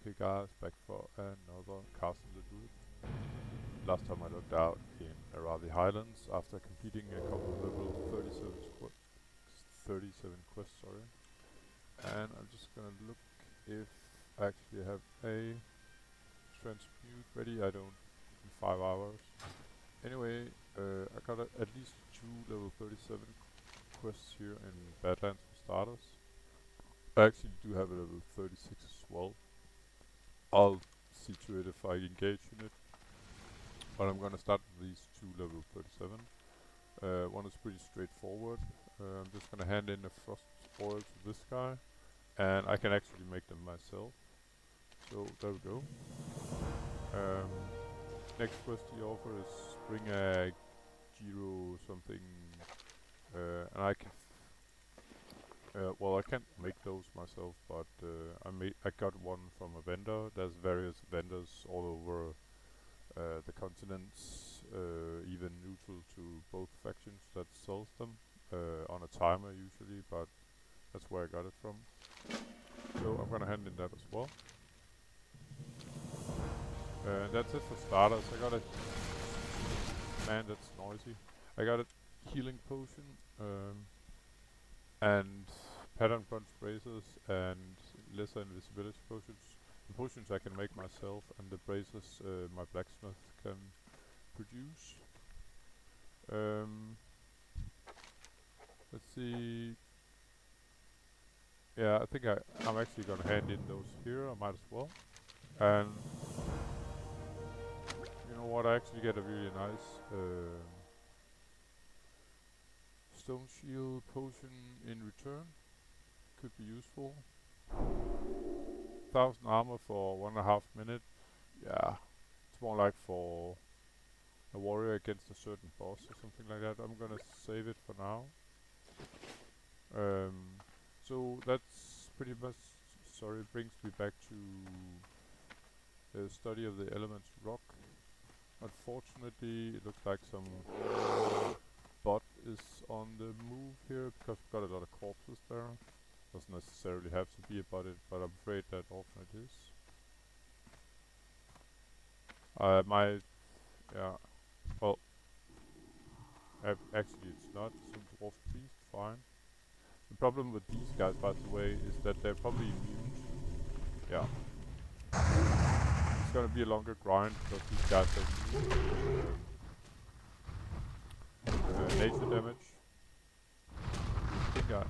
Okay guys, back for another casting the druid. Last time I looked out in Aravi Highlands after completing a couple of level 37 quests, sorry. And I'm just gonna look if I actually have a transmute ready. I don't in 5 hours. Anyway, I got at least 2 level 37 quests here in Badlands for starters. I actually do have a level 36 as well. I'll see to it if I engage in it. But I'm gonna start with these 2 level 37. One is pretty straightforward. I'm just gonna hand in a frost oil to this guy. And I can actually make them myself. So there we go. Next quest he offers is bring a Gyro something. And I can well, I can't make those myself, but I got one from a vendor. There's various vendors all over the continents, even neutral to both factions that sells them on a timer usually, but that's where I got it from. So I'm gonna hand in that as well. That's it for starters. I got a man that's noisy. I got a healing potion. And pattern punch braces and lesser invisibility potions. The potions I can make myself, and the braces my blacksmith can produce. Let's see. Yeah, I think I'm actually gonna hand in those here. I might as well. And you know what? I actually get a really nice stone shield potion in return. Could be useful. 1000 armor for 1.5 minutes. Yeah, it's more like for a warrior against a certain boss or something like that. I'm gonna save it for now. So that's pretty much, sorry, brings me back to the study of the elements rock. Unfortunately, it looks like some bot is on the move here because we've got a lot of corpses there. Doesn't necessarily have to be about it, but I'm afraid that often it is. Yeah, well, actually it's not. Some dwarf beast, fine. The problem with these guys, by the way, is that they're probably immune to, yeah. It's gonna be a longer grind because these guys are immune to nature damage. I think I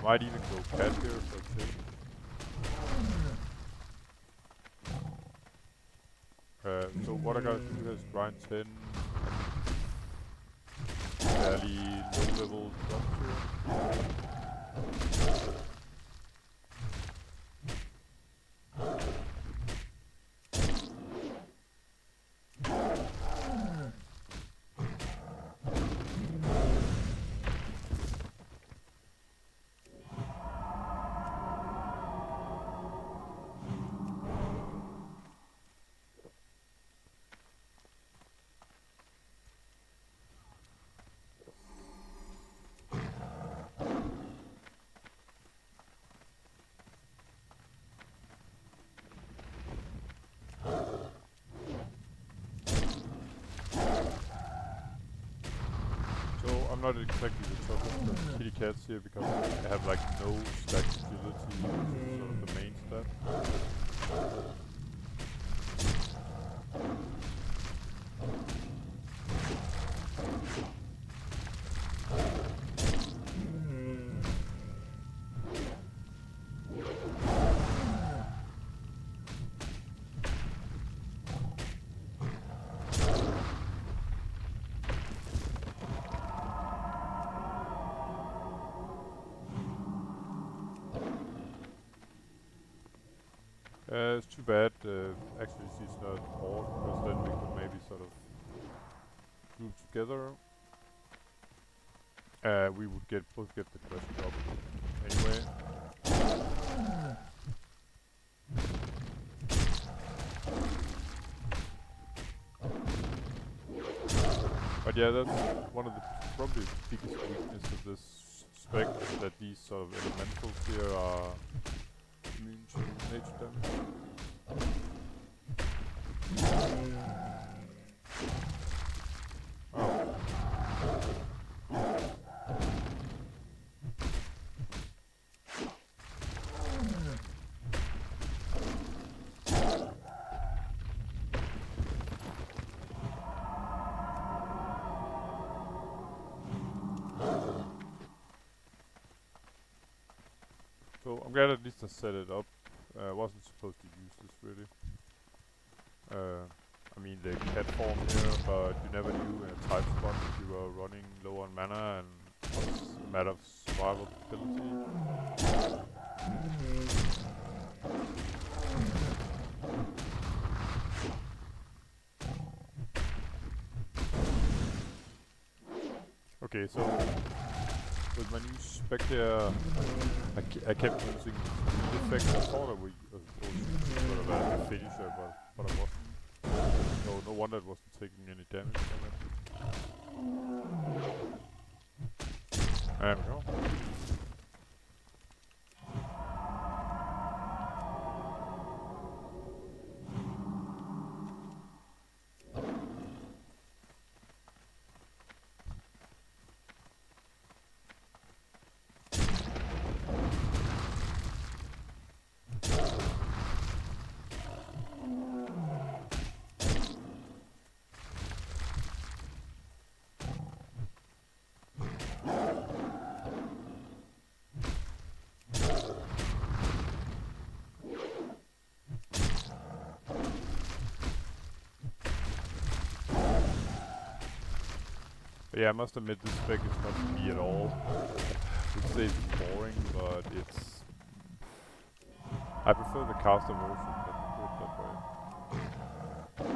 might even go cat here for a change. So what I gotta do here is grind 10 fairly low level drops here. I'm not exactly the toughest of the kitty cats here because I have like no stack agility, sort of the main stat. It's too bad actually she's not bored because then we could maybe sort of group together. We would both get the quest job anyway. But yeah, that's one of the probably biggest weaknesses of this spec, is that these sort of elementals here are immune to nature damage. So I'm glad at least I set it up. I wasn't supposed to use this really. I mean the cat form here, but you never knew in a tight spot if you were running low on mana and it was a matter of survivability. Okay, so with my new spec there, I kept using the effect. I thought I was sort of a finisher, but I wasn't. No wonder it wasn't taking any damage from it. There we go. But yeah, I must admit this spec is not for me at all. It says boring, but it's... I prefer the caster version, let's put it that way.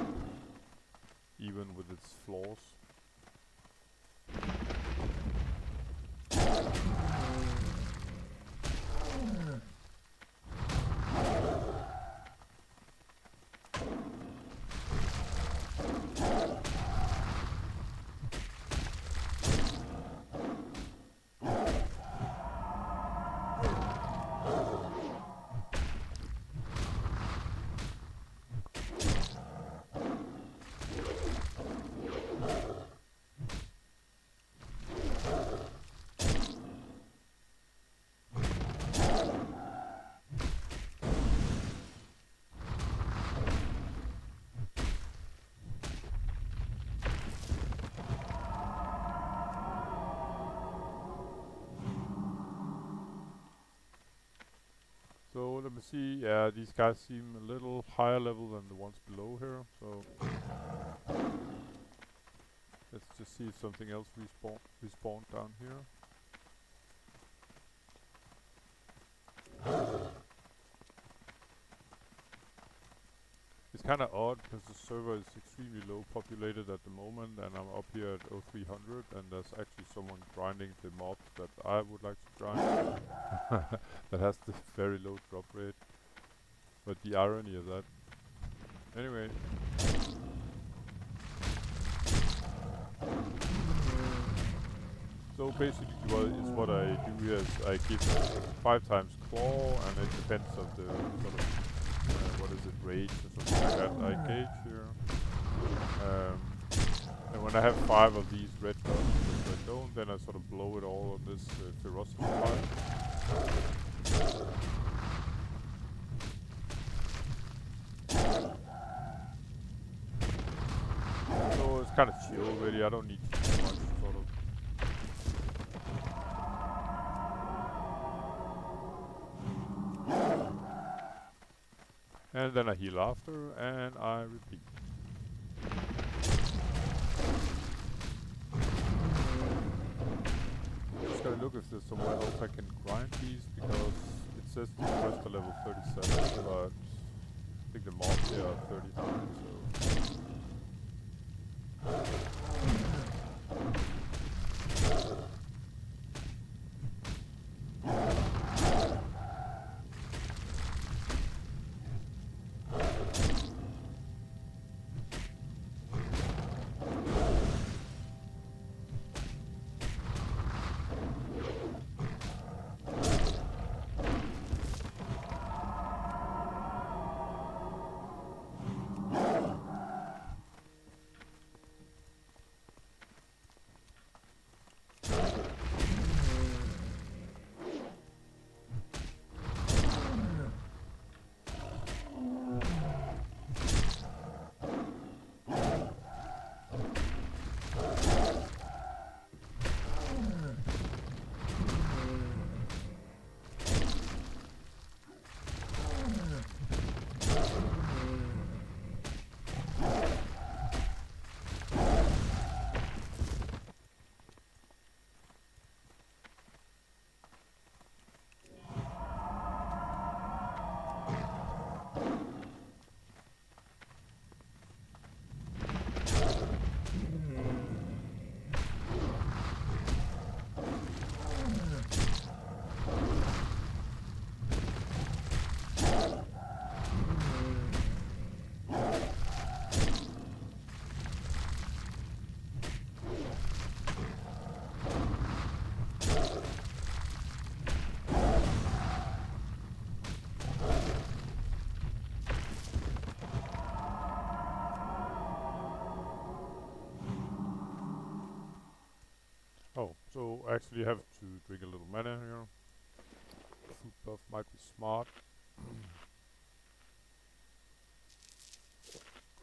Even with its flaws. So let me see, yeah, these guys seem a little higher level than the ones below here, so let's just see if something else respawned down here. It's kinda odd because the server is extremely low populated at the moment and I'm up here at 0300 and there's actually someone grinding the mobs that I would like to grind that has this very low drop rate. But the irony of that. Anyway. So basically what I do here is I give 5 times claw and it depends on the sort of what is it, rage or something like that I gauge here. And when I have 5 of these red dots with red dome, then I sort of blow it all on this ferocity pipe. So it's kind of chill really, I don't need too much sort of. And then I heal after, and I repeat. Just gotta look if there's somewhere else I can grind these, because it says the quest are level 37, but I think the mobs here are 39, so... actually have to drink a little mana here. Food buff might be smart.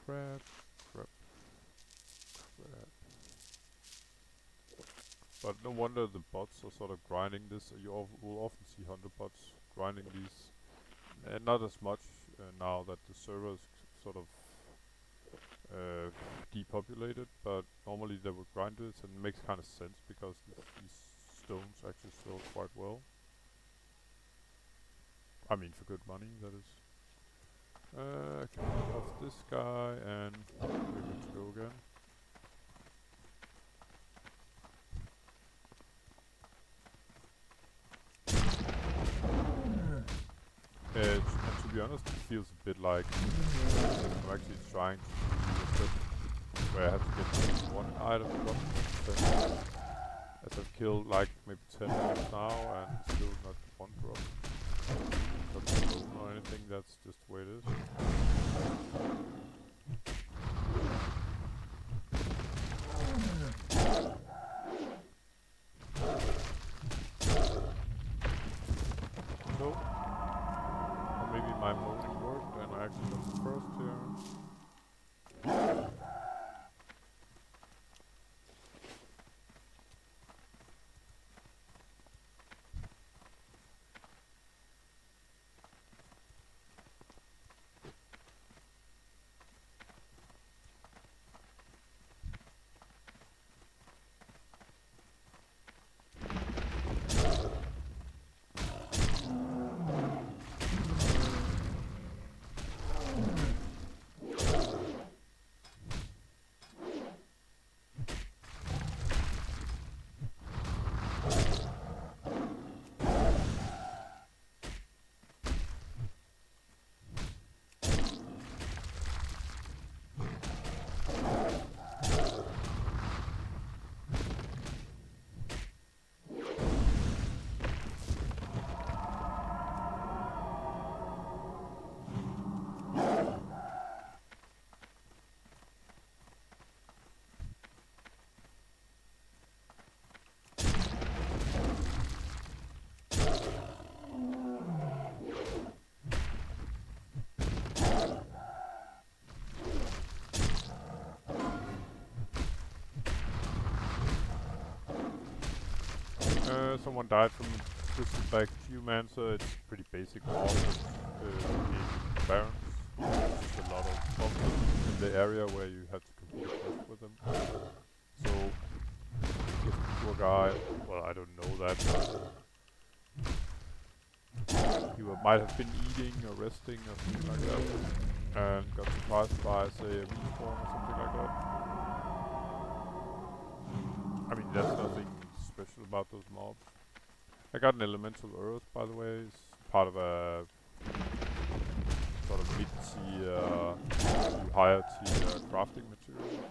Crap, crap, crap. But no wonder the bots are sort of grinding this. You will often see hunter bots grinding these. Not as much now that the server is sort of depopulated, but normally they would grind this, and it makes kind of sense because these stones actually sell quite well. I mean, for good money, that is. Can we off this guy, and we're good to go again. And to be honest, it feels a bit like I'm actually trying to do a step where I have to get one item drop, as I've killed like maybe 10 mobs now and still not one drop. Not stone or anything, that's just the way it is. Nope. Or maybe my moaning worked and I actually got the first here. Someone died from Crystal Back Geomancer. It's pretty basic mob in Barrens. There's a lot of problems in the area where you have to complete a quest with them. So, this poor guy, well, I don't know that, but he might have been eating or resting or something like that, and got surprised by, say, a respawn or something like that. I mean, there's nothing special about those mobs. I got an elemental earth, by the way. It's part of a sort of mid-tier to higher tier crafting material.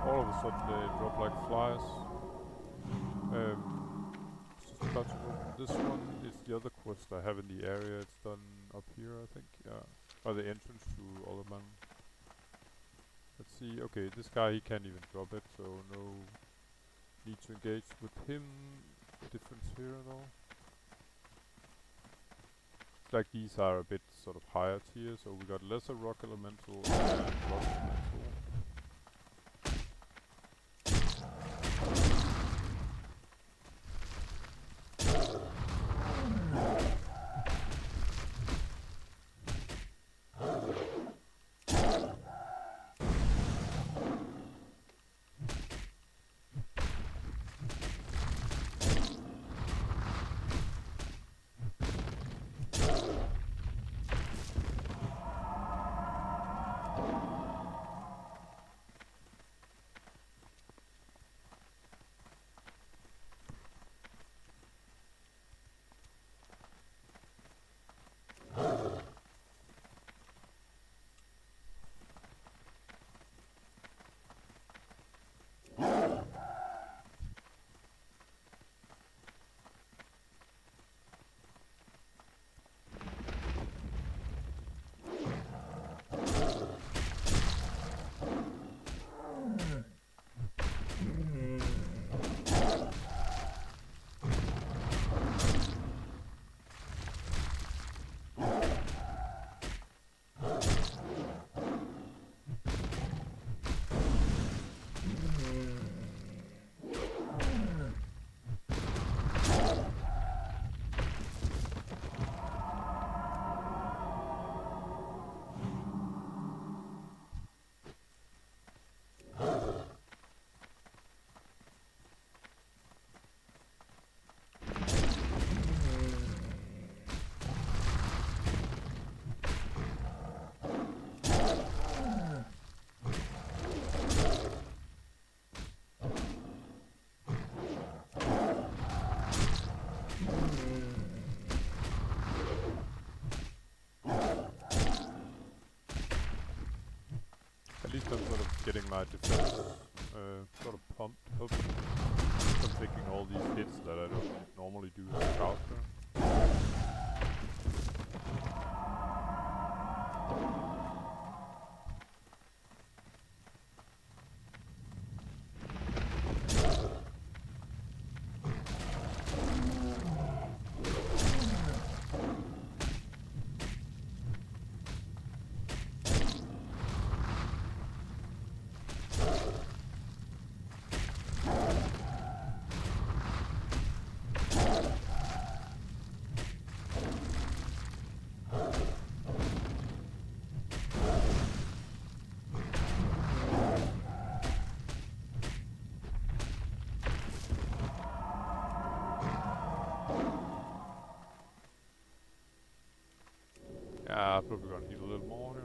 all of a sudden they drop like flies. Just about to open this one. It's the other quest I have in the area. It's done up here, I think. Yeah, by the entrance to Ollerman. Let's see. Okay, this guy, he can't even drop it, so no need to engage with him. Difference here and all. It's like these are a bit sort of higher tier, so we got lesser rock elemental and rock elemental. At least I'm sort of getting my defense sort of pumped up from taking all these hits that I don't normally do as a caster. Yeah, probably gonna need a little more here.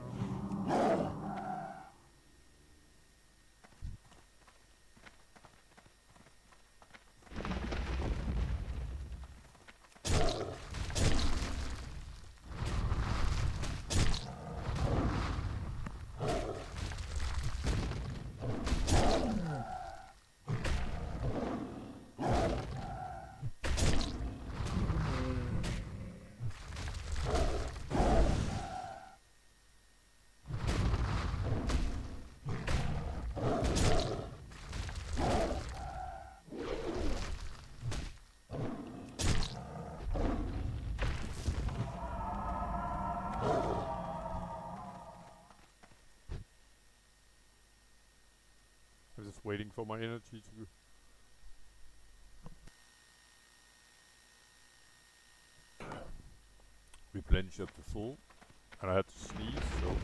I'm just waiting for my energy to replenish up to full. And I had to sneeze, so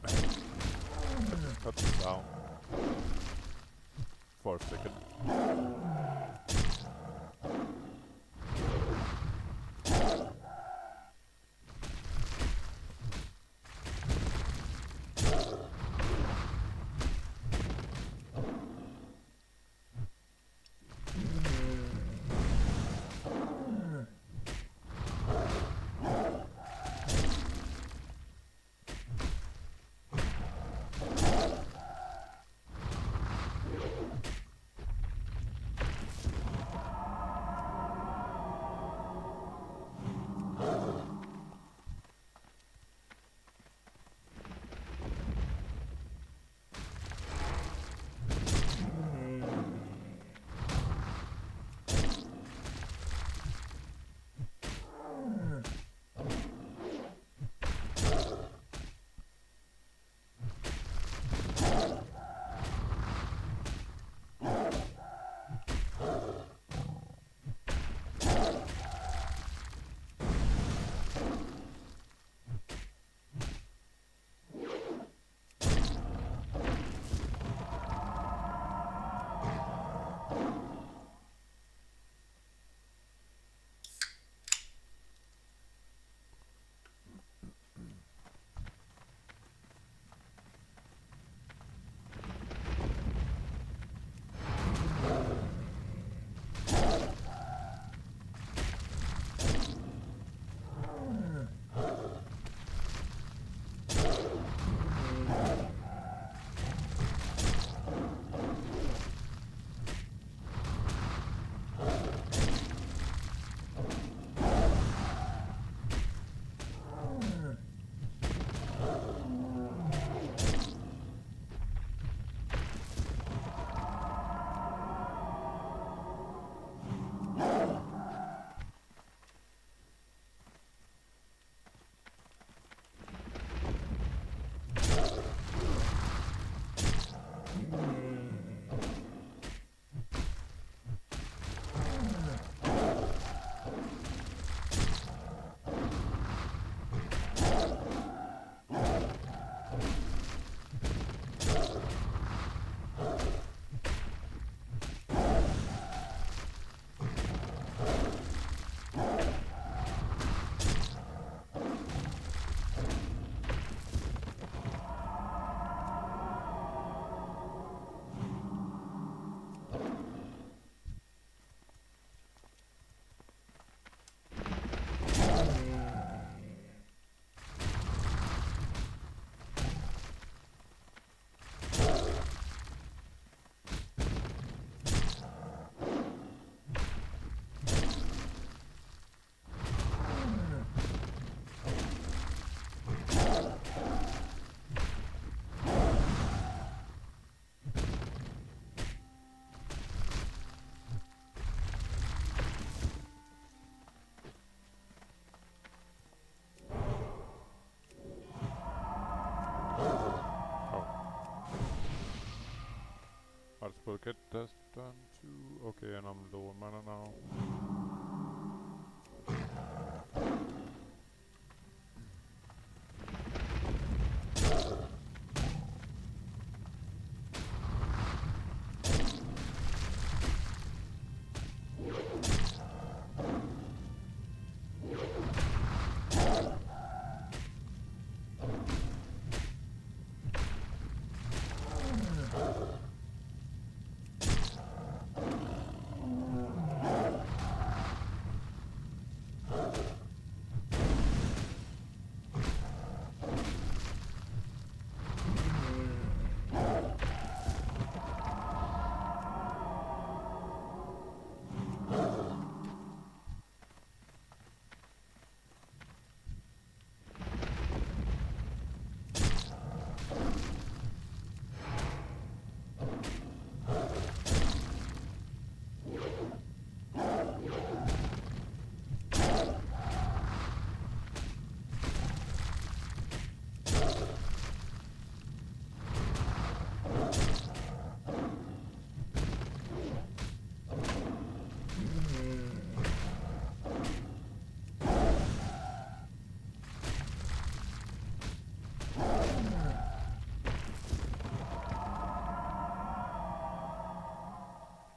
I just cut this down for a second. we'll get that done too. Okay, and I'm low on mana now.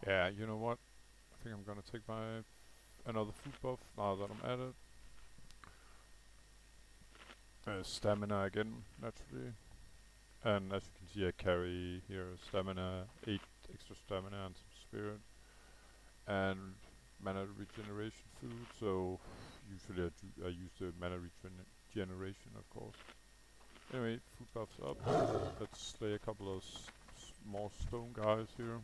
Yeah, you know what? I think I'm gonna take my another food buff now that I'm at it. Stamina again, naturally. And as you can see, I carry here stamina, 8 extra stamina and some spirit. And mana regeneration food, so usually I use the mana regeneration, of course. Anyway, food buffs up. Let's slay a couple of small stone guys here.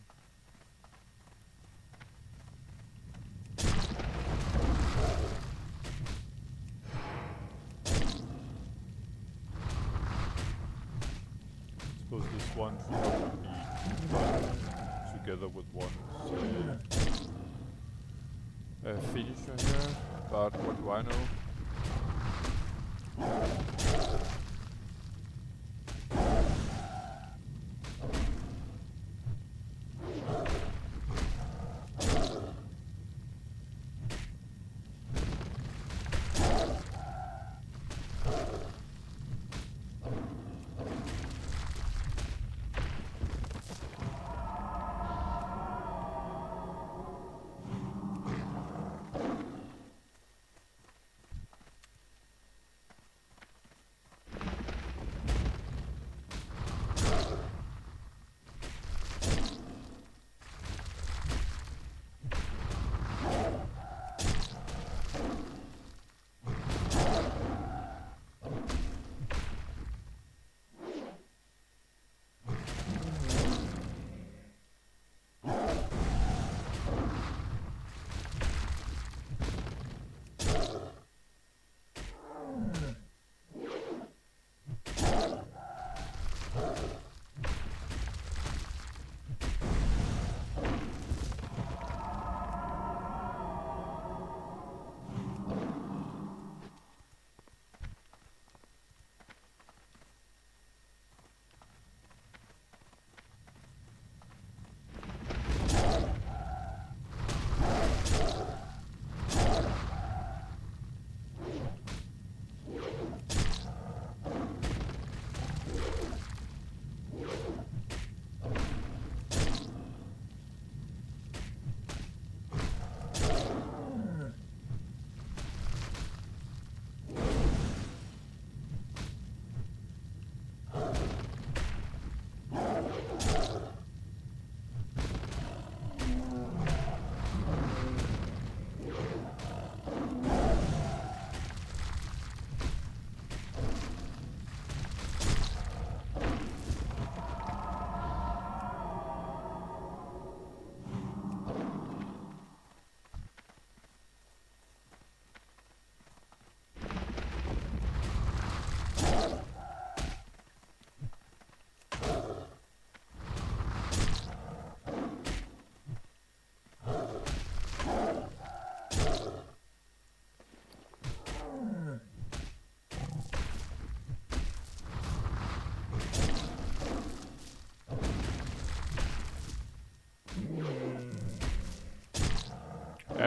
Suppose this one should probably be done together with one finisher here, but what do I know?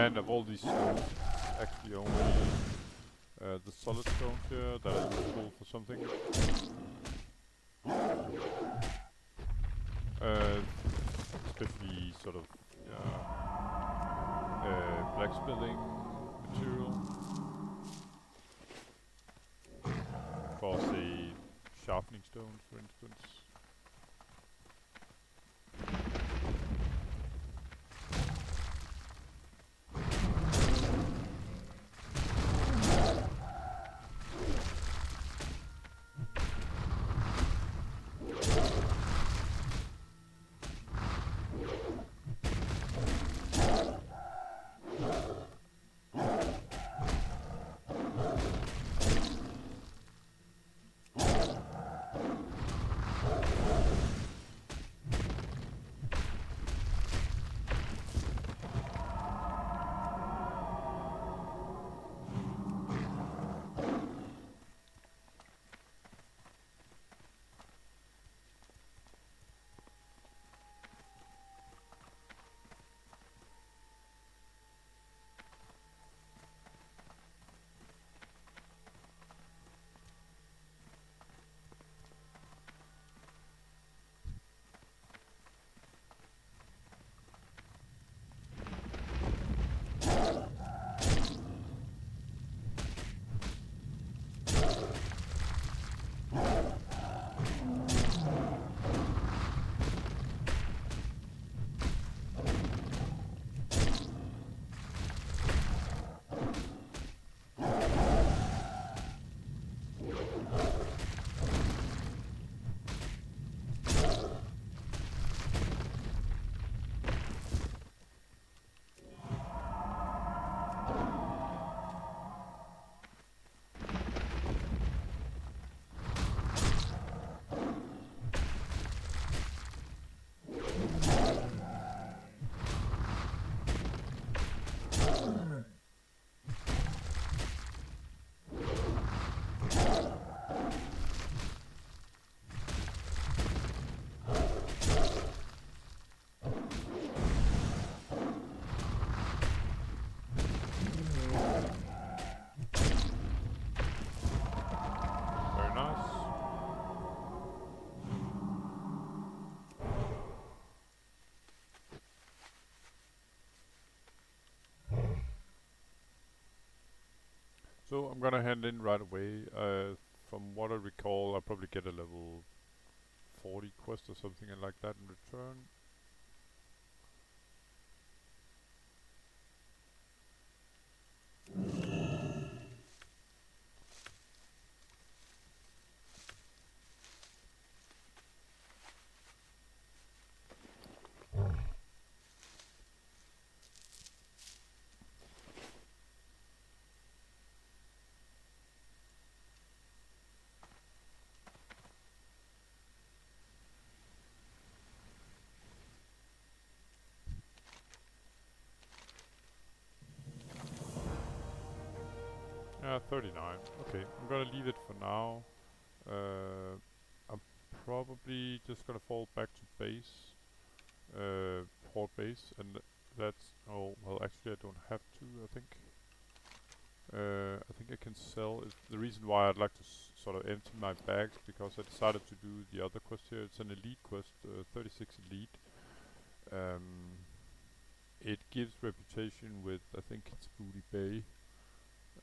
And of all these stones, actually only the solid stones here that are useful for something. Especially sort of blacksmithing material for, say, sharpening stones, for instance. So I'm gonna hand in right away. From what I recall, I'll probably get a level 40 quest or something like that in return. Yeah, 39. Okay, I'm gonna leave it for now. I'm probably just gonna fall back to base, port base, and that's, oh, well, actually I don't have to, I think. I think I can sell. The reason why I'd like to sort of empty my bags, because I decided to do the other quest here. It's an elite quest, 36 elite. It gives reputation with, I think it's Booty Bay,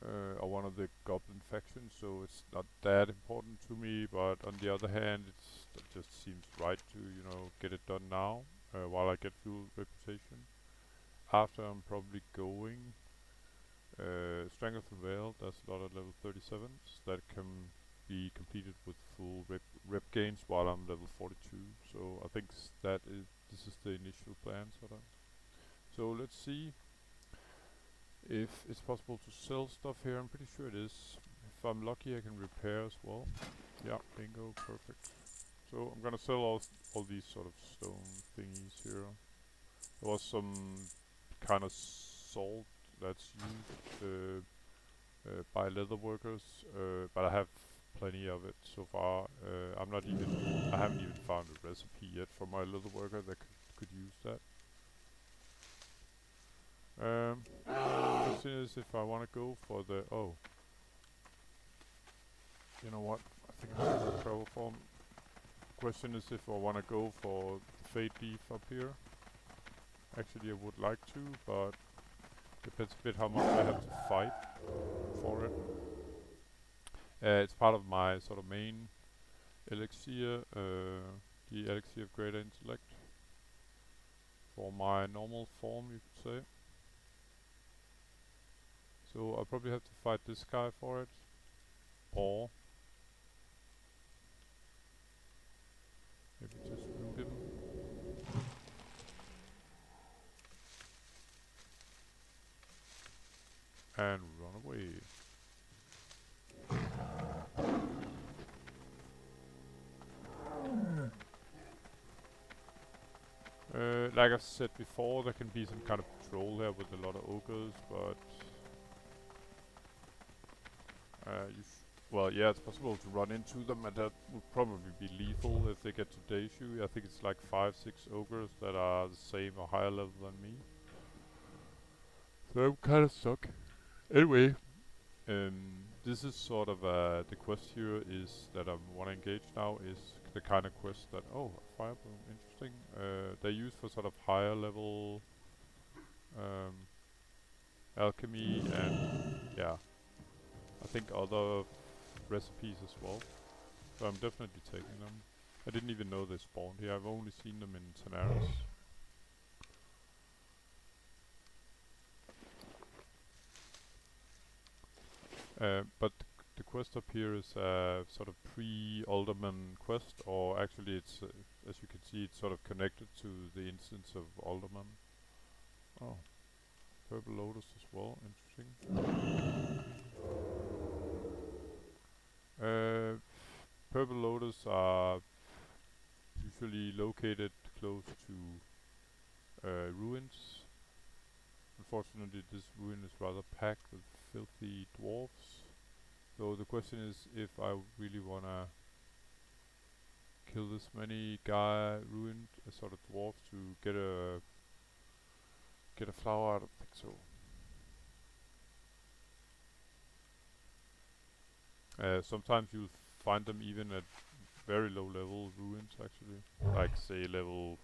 or one of the goblin factions, so it's not that important to me, but on the other hand, it just seems right to, you know, get it done now, while I get full reputation. After I'm probably going Strength of Prevail, there's a lot of level 37s that can be completed with full rep gains while I'm level 42, so I think this is the initial plan, sort of. So let's see if it's possible to sell stuff here. I'm pretty sure it is. If I'm lucky, I can repair as well. Yeah, bingo, perfect. So I'm gonna sell all these sort of stone thingies here. There was some kind of salt that's used by leather workers, but I have plenty of it so far. I haven't even found a recipe yet for my leather worker that could use that. is if I want to go for the... Oh. You know what? I think it's in the travel form. Question is if I want to go for the Fate Leaf up here. Actually, I would like to, but depends a bit how much I have to fight for it. It's part of my sort of main elixir, the elixir of greater intellect. For my normal form, you could say. So I'll probably have to fight this guy for it. Or maybe just loot him. And run away. Like I said before, there can be some kind of patrol here with a lot of ogres, but well, yeah, it's possible to run into them, and that would probably be lethal if they get to daze you. I think it's like 5-6 ogres that are the same or higher level than me. So I'm kind of stuck. Anyway, this is sort of the quest here is that I want to engage now is the kind of quest that fire bloom, interesting. They're used for sort of higher level alchemy and yeah, I think other recipes as well. So I'm definitely taking them. I didn't even know they spawned here. I've only seen them in Tanaris. But the quest up here is a sort of pre-Alderman quest, or actually it's, as you can see, it's sort of connected to the instance of Alderman. Oh, Purple Lotus as well, interesting. Purple Lotus are usually located close to ruins. Unfortunately, this ruin is rather packed with filthy dwarves. So the question is if I really wanna kill this many ruined sort of dwarves to get a flower. I don't think so. Sometimes you'll find them even at very low level ruins actually, like say level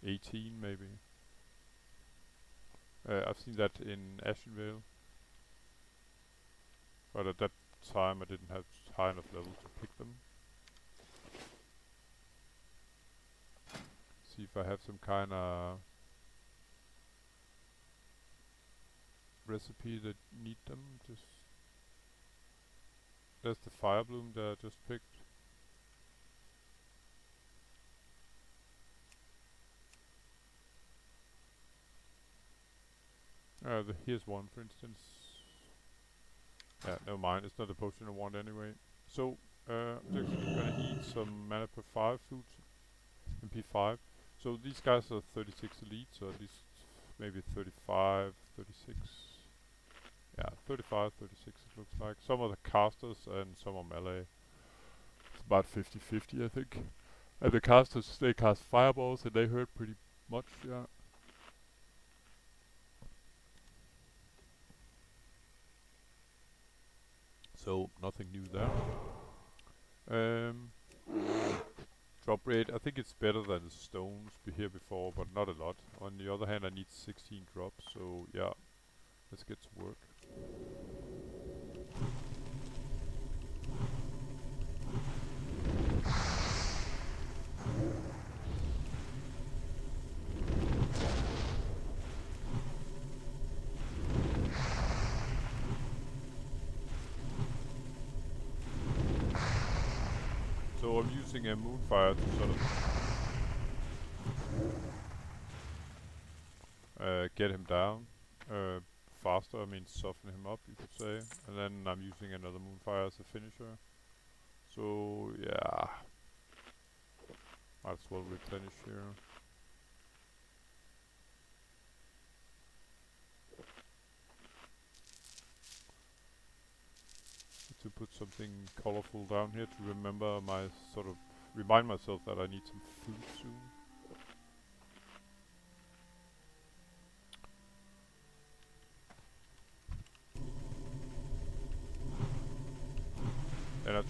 18 maybe. I've seen that in Ashenvale, but at that time I didn't have high enough level to pick them. See if I have some kind of recipe that need them. Just there's the fire bloom that I just picked. Here's one for instance. Yeah, never mind, it's not a potion I want anyway. So, I'm just gonna eat some mana per 5 food, MP5. So these guys are 36 elite, so at least maybe 35, 36. Yeah, 35, 36 it looks like. Some are the casters and some are melee. It's about 50-50 I think. And the casters, they cast fireballs and they hurt pretty much, yeah. So nothing new there. Drop rate, I think it's better than the stones here before, but not a lot. On the other hand, I need 16 drops, so yeah, let's get to work. So I'm using a moonfire to sort of get him down faster. I mean soften him up, you could say. And then I'm using another moonfire as a finisher. So yeah, might as well replenish here. To put something colorful down here to remember my remind myself that I need some food soon.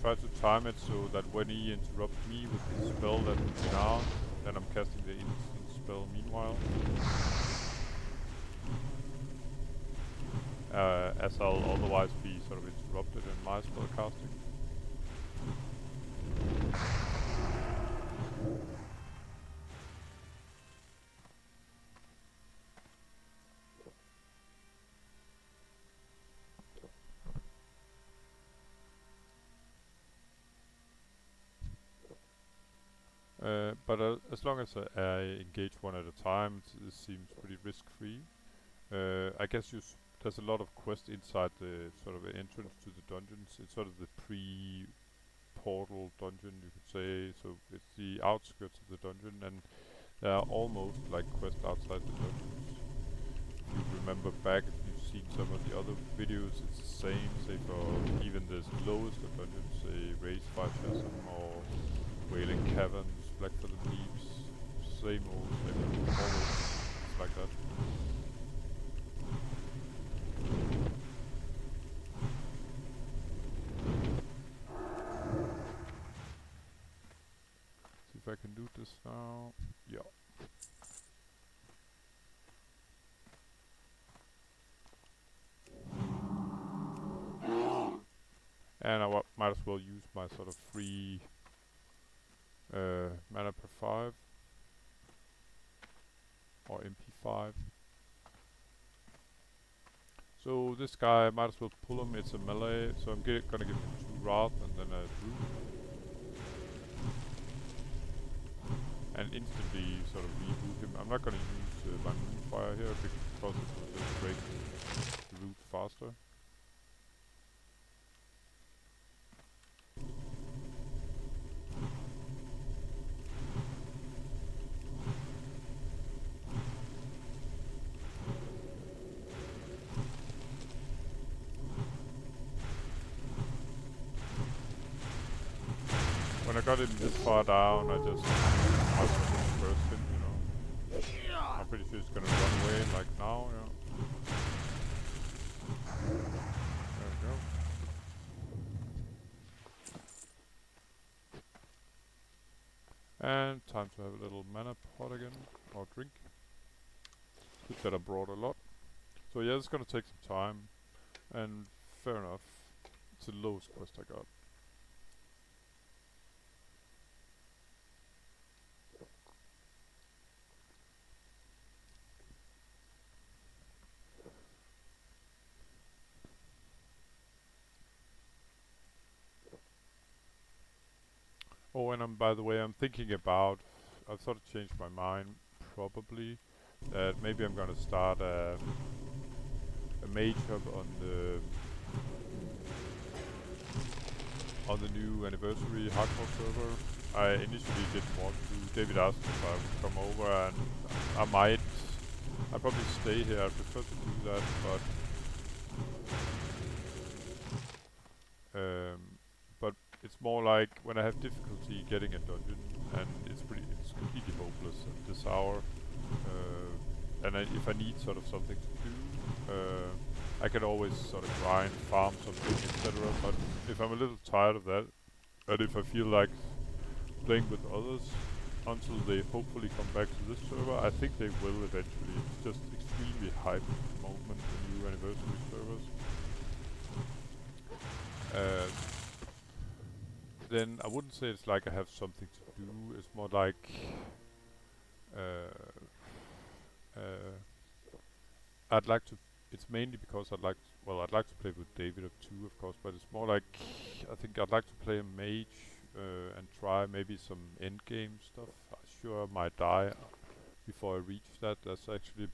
try to time it so that when he interrupts me with the spell that puts me down, then I'm casting the instant spell meanwhile. As I'll otherwise be sort of interrupted in my spell casting. But as long as I engage one at a time, it seems pretty risk-free. I guess there's a lot of quests inside the sort of entrance to the dungeons. It's sort of the pre-portal dungeon, you could say. So it's the outskirts of the dungeon, and there are almost like quests outside the dungeons. If you remember back, if you've seen some of the other videos, it's the same. Say for even the lowest of dungeons, say Raise Fire Chasm or Wailing Caverns, Black for the Deeps, same old, always. It's like that. See if I can do this now. Yeah. And I might as well use my sort of free mana per 5 or MP5. So this guy, I might as well pull him. It's a melee, so I'm gonna give him 2 Wrath and then a Druid. And instantly sort of reboot him. I'm not gonna use my Moonfire here because it will just break the root faster. When I got him this far down, I just burst him, you know. I'm pretty sure he's gonna run away like now, yeah. There we go. And time to have a little mana pot again, or drink. Good that I brought a lot. So yeah, it's gonna take some time, and fair enough. It's the lowest quest I got. Oh, and by the way, I'm thinking about, I've sort of changed my mind, probably, that maybe I'm gonna start a mage hub on the new anniversary hardcore server. I initially didn't want to. David asked if I would come over, and I might. I'd probably stay here. I prefer to do that, but it's more like when I have difficulty getting a dungeon, and it's completely hopeless at this hour. And if I need sort of something to do, I can always sort of grind, farm something, etc. But if I'm a little tired of that, and if I feel like playing with others until they hopefully come back to this server, I think they will eventually. It's just extremely hype at the moment, the new anniversary servers. Then I wouldn't say it's like I have something to do. It's more like I'd like to. It's mainly because I'd like to play with David up too, of course. But it's more like I think I'd like to play a mage and try maybe some end game stuff. I sure might die before I reach that. That's actually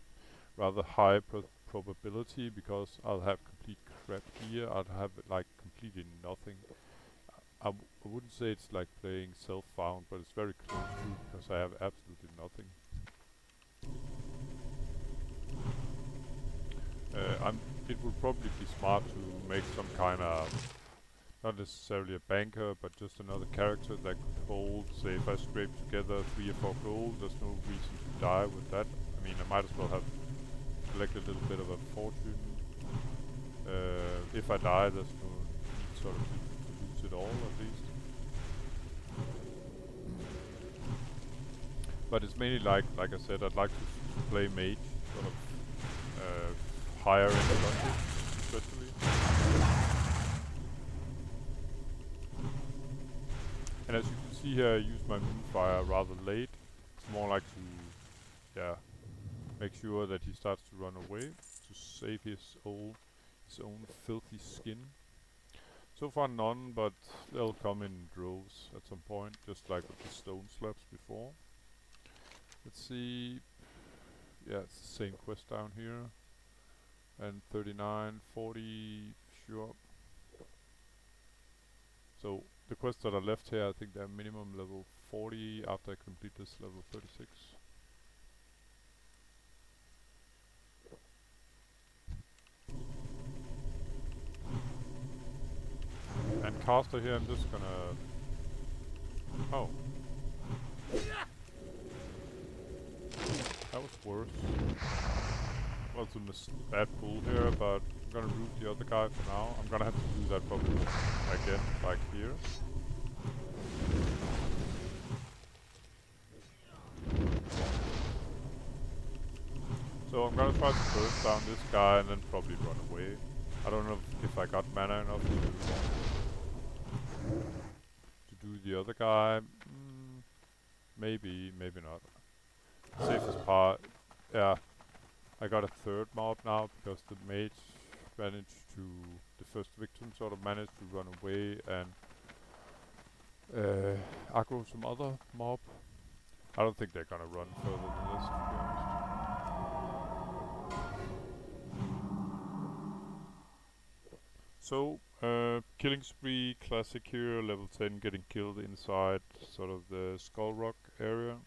rather high probability because I'll have complete crap gear. I'll have like completely nothing. I wouldn't say it's like playing self-found, but it's very close to because I have absolutely nothing. It would probably be smart to make some kind of, not necessarily a banker, but just another character that could hold, say if I scrape together 3 or 4 gold, there's no reason to die with that. I mean, I might as well have collected a little bit of a fortune. If I die, there's no need sort of to lose it all at least. But it's mainly like I said, I'd like to play mage, sort of higher in the dungeon, especially. And as you can see here, I use my Moonfire rather late. It's more like to, yeah, make sure that he starts to run away, to save his own filthy skin. So far none, but they'll come in droves at some point, just like with the stone slabs before. Let's see. Yeah, it's the same quest down here. And 39, 40, sure. So the quests that are left here, I think they're minimum level 40 after I complete this level 36. And caster here, I'm just gonna... Oh. That was worse. Well, it's a bad pull here, but I'm gonna root the other guy for now. I'm gonna have to do that probably again, like here. So I'm gonna try to burst down this guy and then probably run away. I don't know if I got mana enough to do the other guy. Maybe, maybe not. Safest part, yeah. I got a third mob now because the mage managed to, the first victim sort of managed to run away and aggro some other mob. I don't think they're gonna run further than this, to be honest. So, killing spree, classic here, level 10, getting killed inside sort of the Skull Rock area.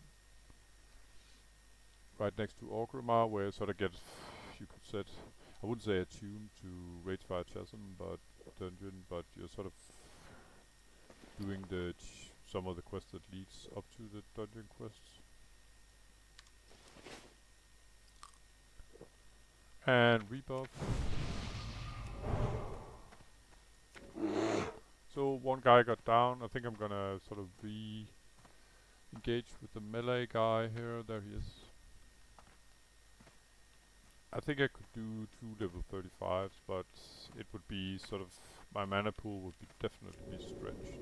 Right next to Orgrimmar, where you sort of get, you could say, I wouldn't say attuned to Ragefire Chasm, but dungeon, but you're sort of doing the some of the quests that leads up to the dungeon quests. And rebuff. So one guy got down. I think I'm gonna sort of re-engage with the melee guy here. There he is. I think I could do 2 level 35s, but it would be sort of, my mana pool would be definitely be stretched.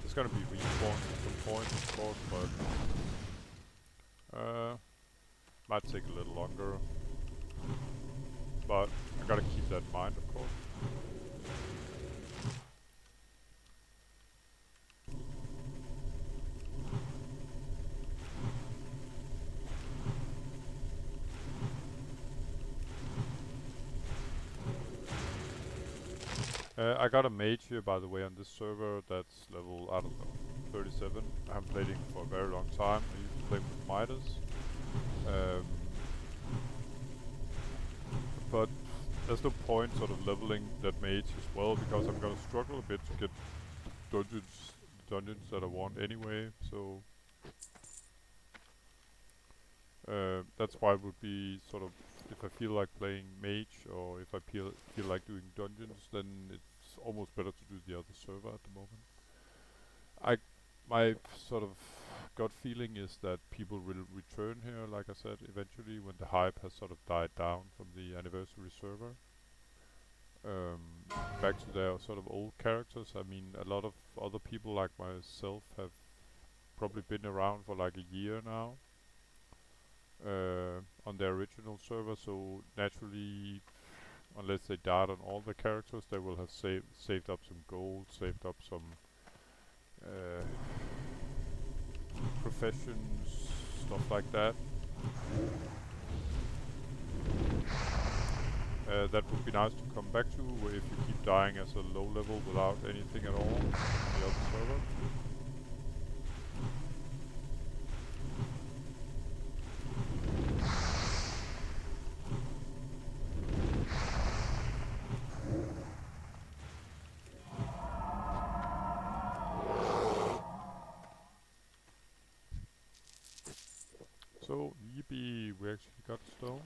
It's gonna be respawned at some point, of course, but might take a little longer. But I gotta keep that in mind, of course. I got a mage here, by the way, on this server that's level, I don't know, 37. I haven't played him for a very long time. I used to play with Midas. But there's no point sort of leveling that mage as well, because I'm gonna struggle a bit to get dungeons that I want anyway. So that's why it would be sort of, if I feel like playing mage or if I feel like doing dungeons, then it's almost better to do the other server at the moment. My sort of gut feeling is that people will return here, like I said, eventually when the hype has sort of died down from the anniversary server. Back to their sort of old characters. I mean, a lot of other people like myself have probably been around for like a year now on their original server, so naturally, unless they died on all the characters, they will have saved up some gold, saved up some professions, stuff like that. That would be nice to come back to, where if you keep dying as a low level without anything at all on the other server. So, yippee, we actually got stone.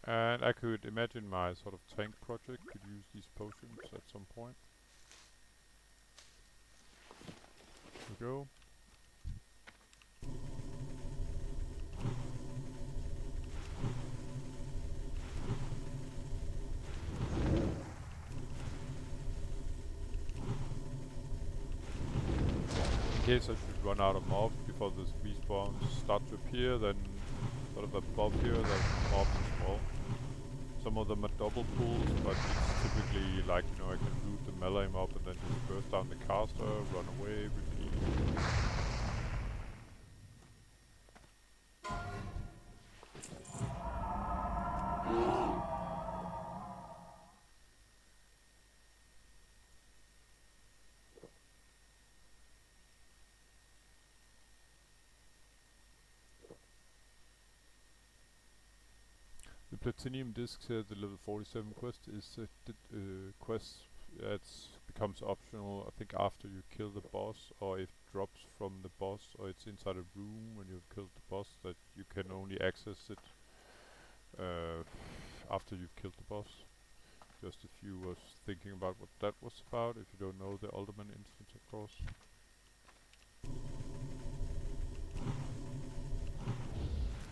And I could imagine my sort of tank project could use these potions at some point. Here we go. In case I should run out of mobs before the respawns start to appear, then sort of above here there's mobs as well. Some of them are double pulls, but it's typically like, you know, I can root the melee mob and then just burst down the caster, run away, repeat. The platinum disc here, the level 47 quest, is quest that becomes optional, I think, after you kill the boss, or if it drops from the boss, or it's inside a room when you've killed the boss, that you can only access it after you've killed the boss. Just if you was thinking about what that was about, if you don't know the Ultimate instance, of course.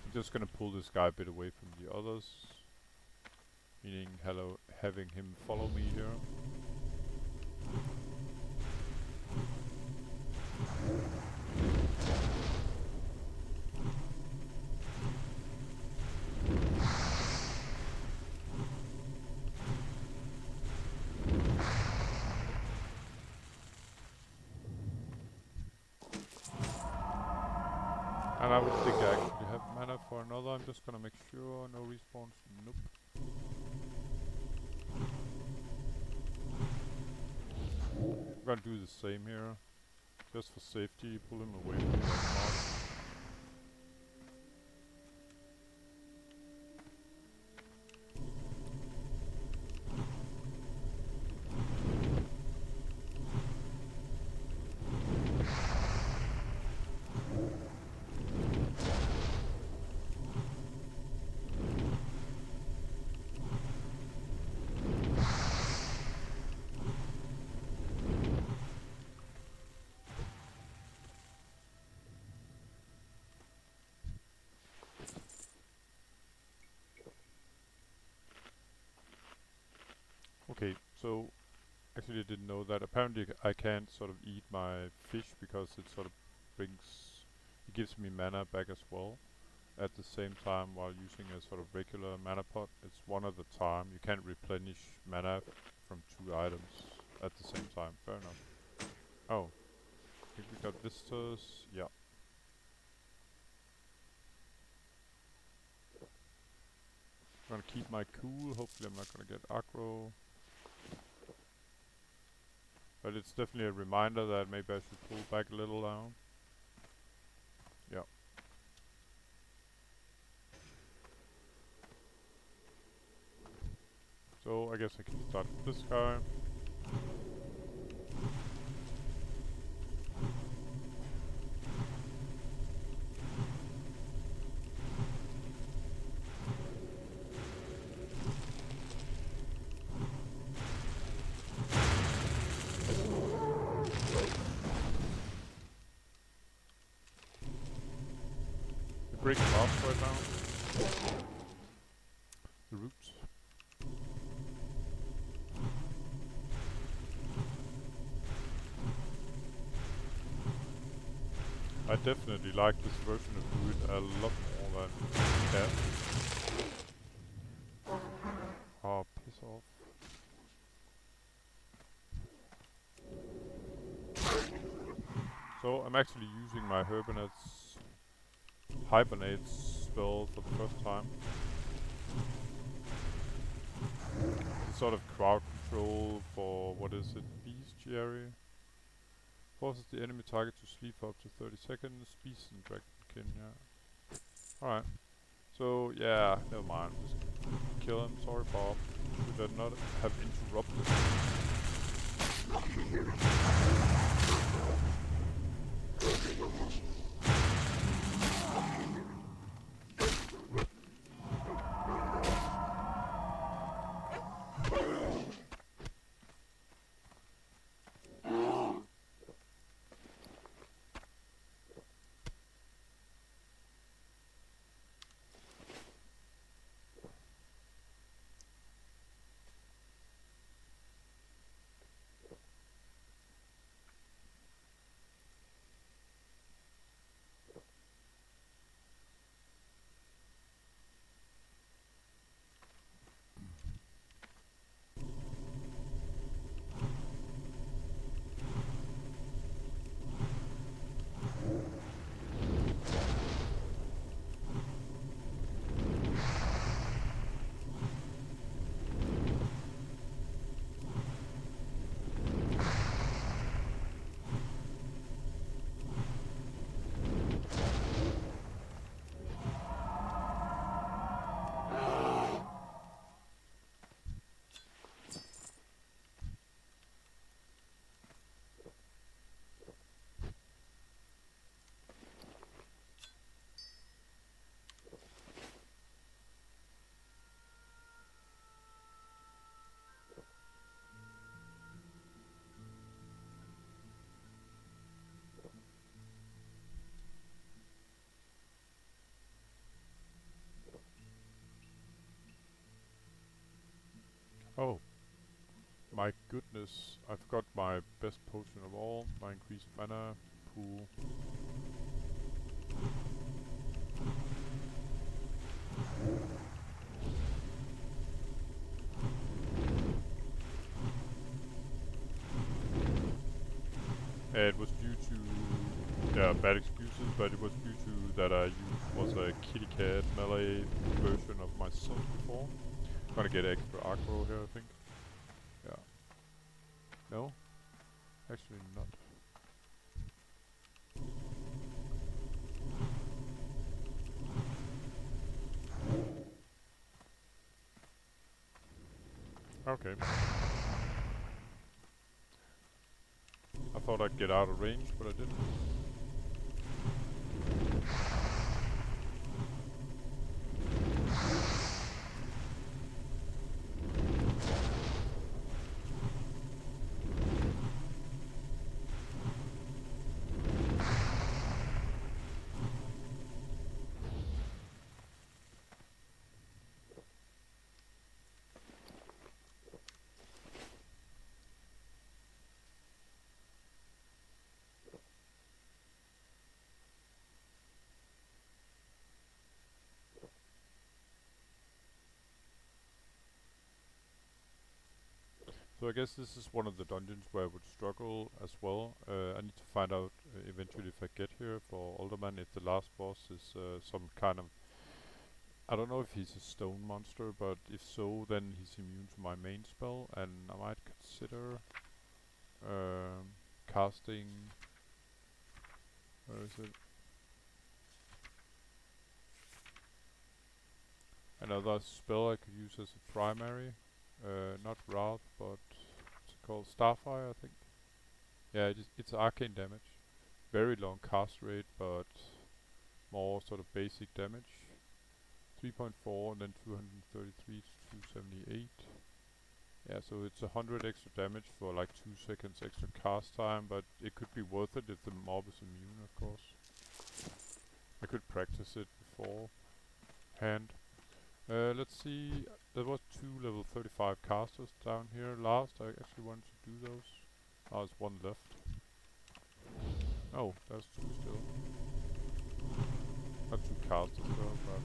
I'm just gonna pull this guy a bit away from the others, meaning having him follow me here. And I would think I actually have mana for another. I'm just gonna make sure no respawns. Nope. I'm gonna do the same here, just for safety. Pull him away from the mob. Okay, so actually I didn't know that. Apparently I can't sort of eat my fish because it sort of it gives me mana back as well at the same time while using a sort of regular mana pot. It's one at a time. You can't replenish mana from 2 items at the same time. Fair enough. Oh, I think we got visitors. Yeah. I'm gonna keep my cool. Hopefully I'm not gonna get aggro. But it's definitely a reminder that maybe I should pull back a little now. Yeah. So I guess I can start with this guy. We're breaking off right now. The roots. I definitely like this version of druid a lot more than cat. Oh, piss off. So I'm actually using my hibernate spell for the first time. It's sort of crowd control for, what is it, bestiary? Forces the enemy target to sleep for up to 30 seconds. Beast and dragonkin, yeah. Alright. So, yeah, never mind. Just kill him. Sorry, Bob. Should I not have interrupted? Oh. My goodness, I've got my best potion of all, my increase of mana pool. It was due to, yeah, bad excuses, but it was due to that I was a kitty cat melee version of myself before. I'm gonna get extra aggro here, I think. Yeah. No? Actually not. Okay. I thought I'd get out of range, but I didn't. So I guess this is one of the dungeons where I would struggle as well. I need to find out eventually if I get here for Alderman if the last boss is some kind of... I don't know if he's a stone monster, but if so, then he's immune to my main spell, and I might consider Casting. Where is it? Another spell I could use as a primary. Not Wrath, but what's it called? Starfire, I think. Yeah, it's arcane damage. Very long cast rate, but more sort of basic damage. 3.4 and then 233 to 278. Yeah, so it's 100 extra damage for like 2 seconds extra cast time, but it could be worth it if the mob is immune, of course. I could practice it beforehand. Let's see. There was 2 level 35 casters down here last. I actually wanted to do those. Oh, there's 1 left. Oh, there's 2 still. Not 2 casters though, but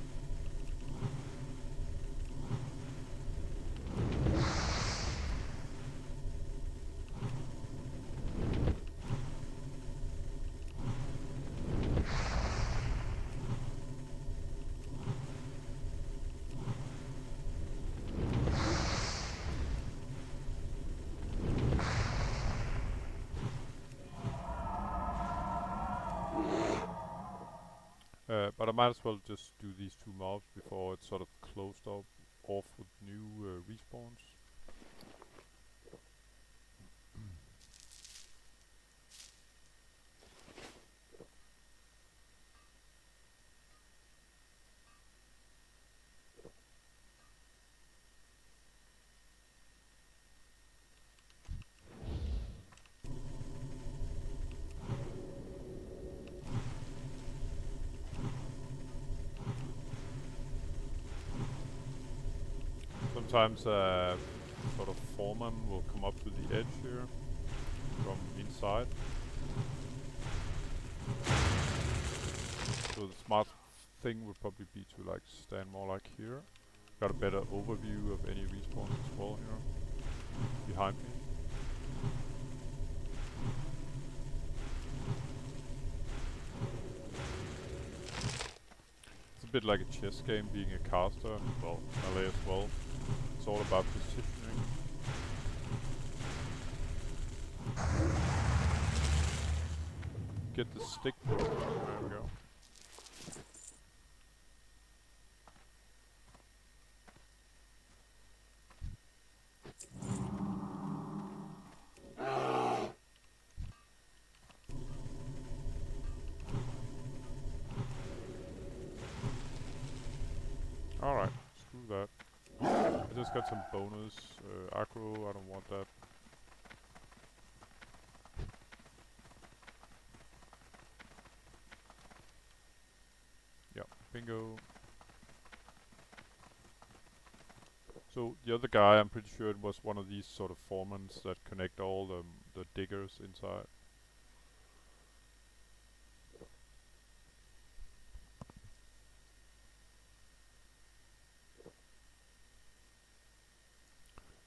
but I might as well just do these 2 mobs before it's sort of closed up off with new respawns. Sometimes sort of foreman will come up to the edge here from inside. So the smart thing would probably be to like stand more like here. Got a better overview of any respawns as well here behind me. It's a bit like a chess game being a caster, well, LA as well. It's all about positioning. Get the stick. There we go. Alright, screw that. I just got some bonus aggro, I don't want that. Yep, bingo. So the other guy, I'm pretty sure it was one of these sort of foremans that connect all the diggers inside.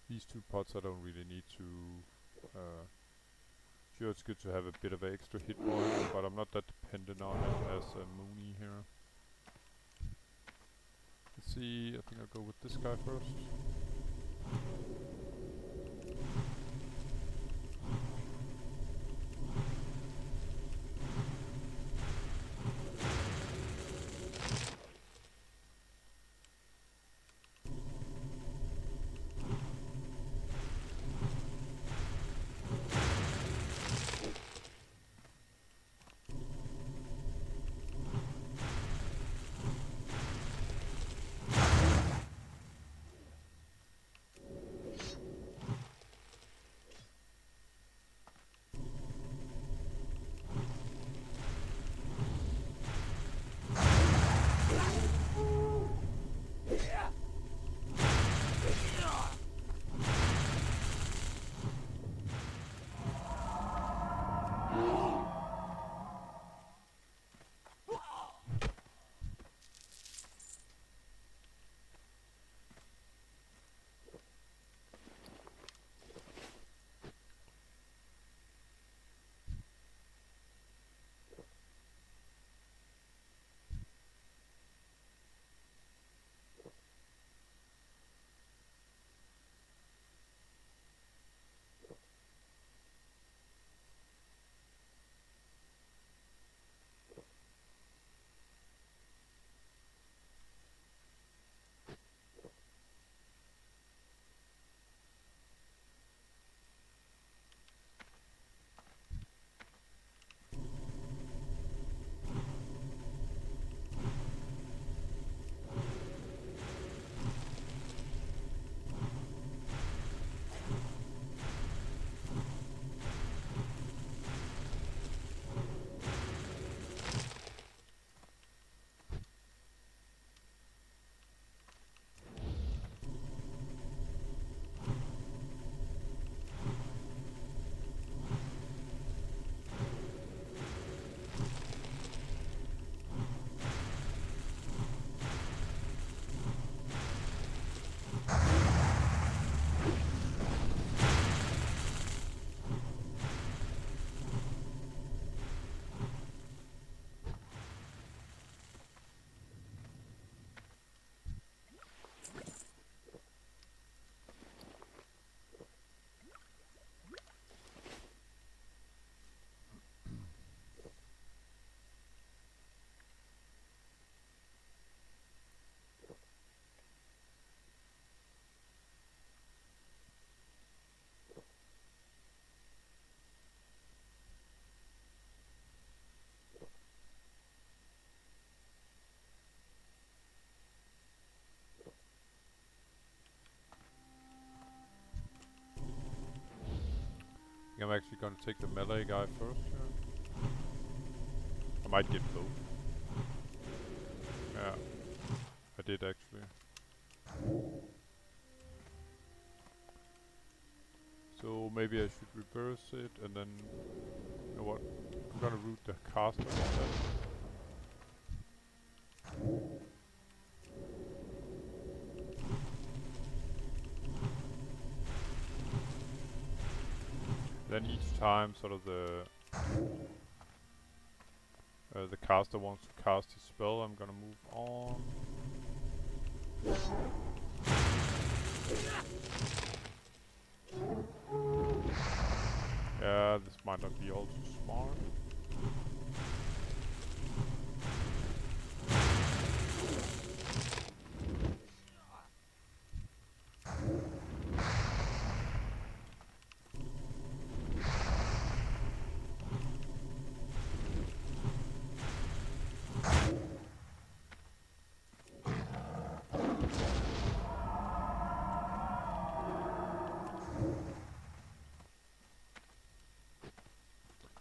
These 2 pots I don't really need to. Sure, it's good to have a bit of extra hit point, but I'm not that dependent on it as a Mooney here. Let's see, I think I'll go with this guy first. think I'm actually gonna take the melee guy first here. I might get both. Yeah, I did actually. So maybe I should reverse it and then, you know what, I'm gonna root the caster instead. Then each time sort of the caster wants to cast his spell, I'm gonna move on. Yeah, this might not be all too smart.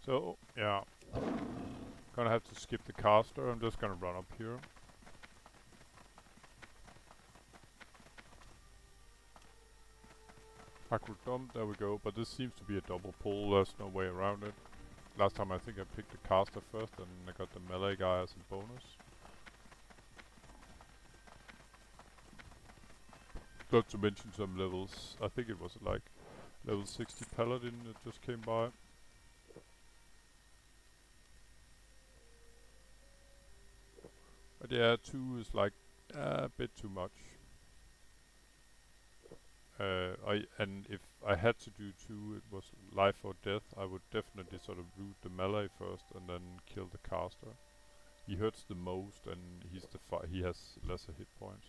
So, yeah. Gonna have to skip the caster, I'm just gonna run up here. Acro dump, there we go, but this seems to be a double pull, there's no way around it. Last time I think I picked the caster first and I got the melee guy as a bonus. Not to mention some levels, I think it was like level 60 paladin that just came by. But yeah, 2 is like a bit too much. And if I had to do 2, it was life or death. I would definitely sort of root the melee first and then kill the caster. He hurts the most, and he has lesser hit points.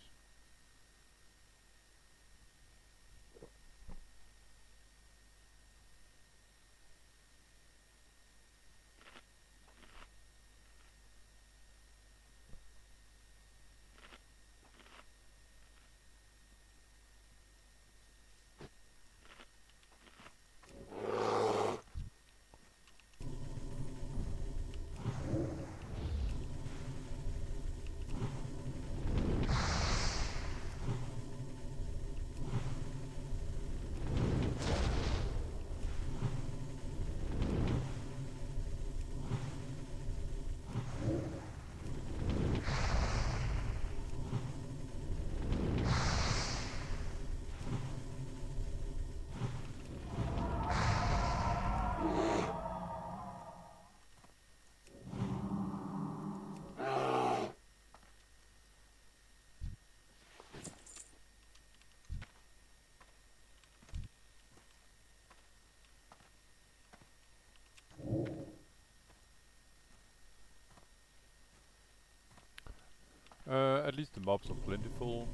At least the mobs are plentiful.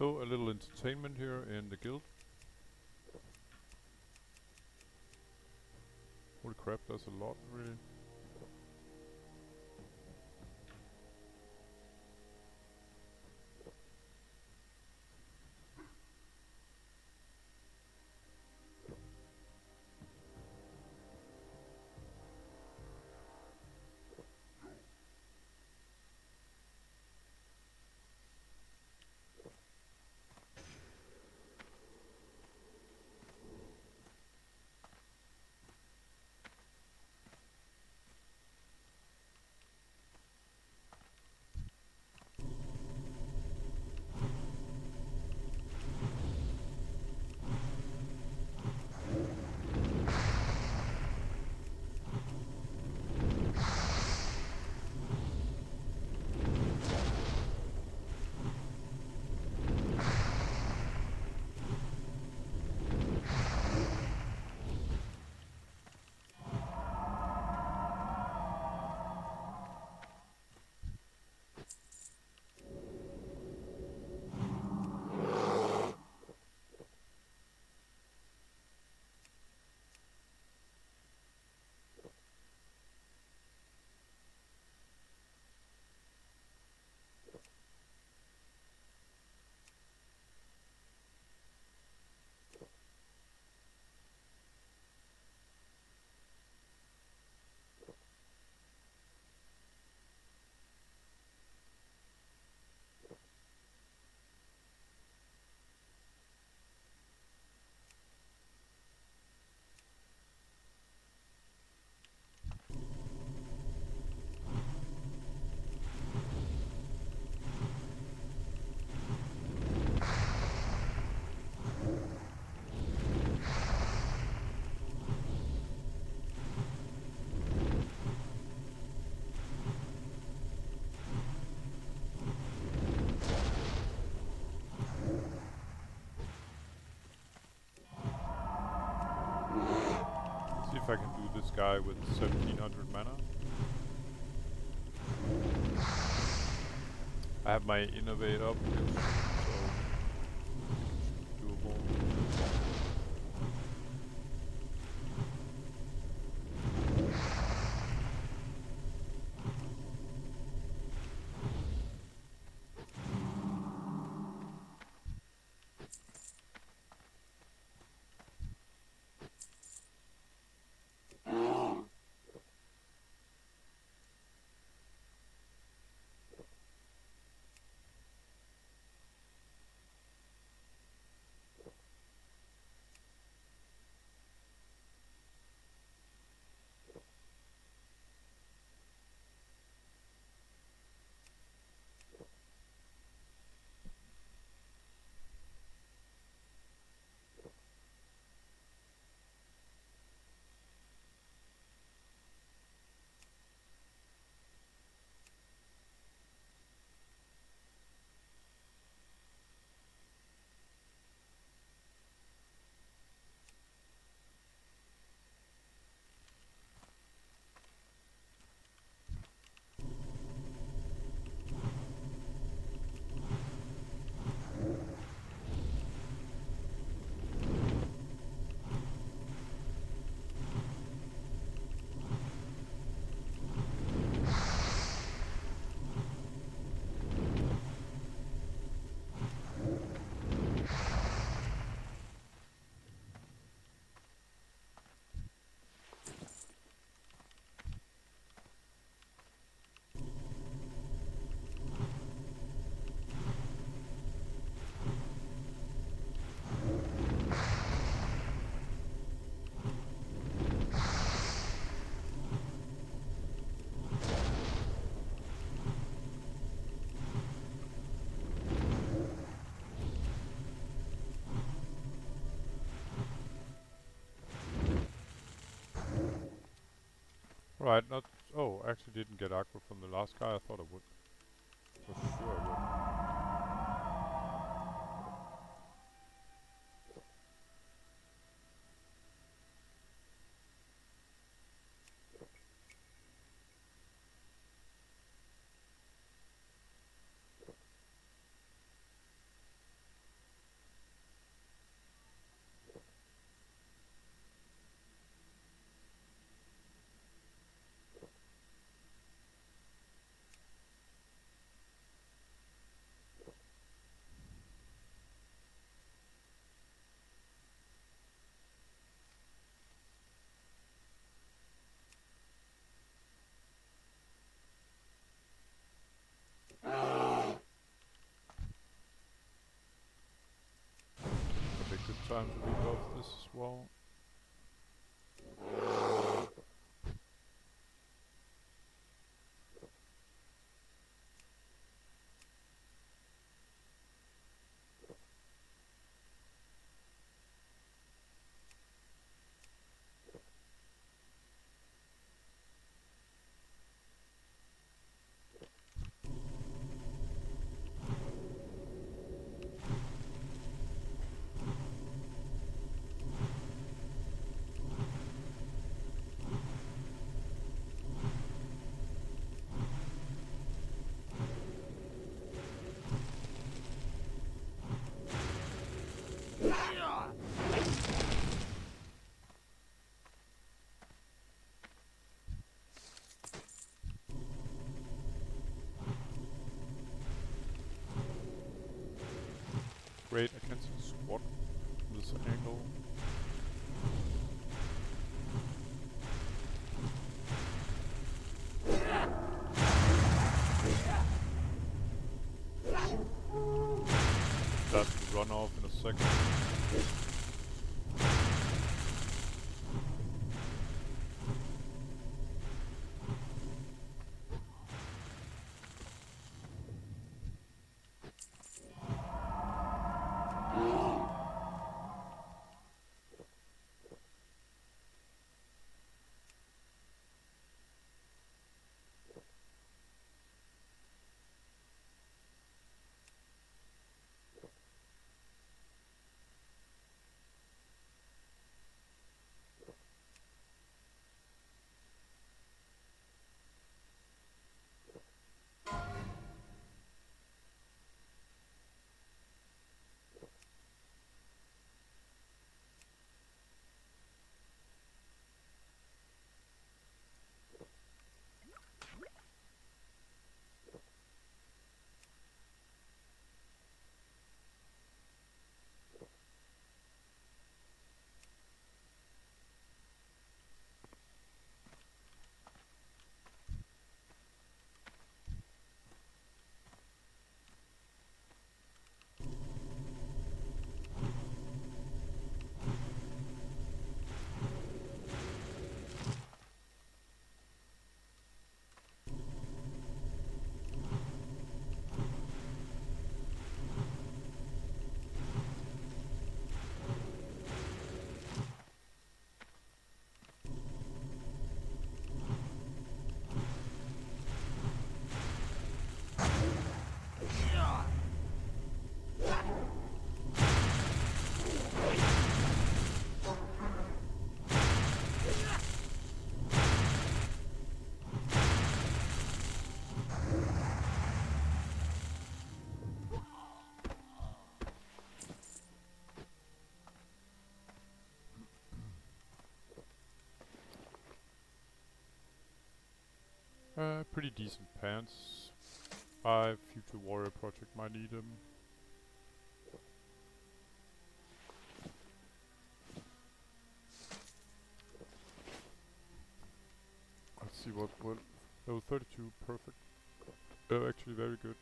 So a little entertainment here in the guild. Holy crap, that's a lot really. See if I can do this guy with 1700 mana. I have my innovate up here, so doable. Right, not... Oh, actually didn't get aggro from the last guy. I thought I would. For sure I would. time to rebuff this as well. Great, I can see squat from this angle. That will run off in a second. Pretty decent pants. Future warrior project might need them. Let's see what level 32, perfect. Actually very good.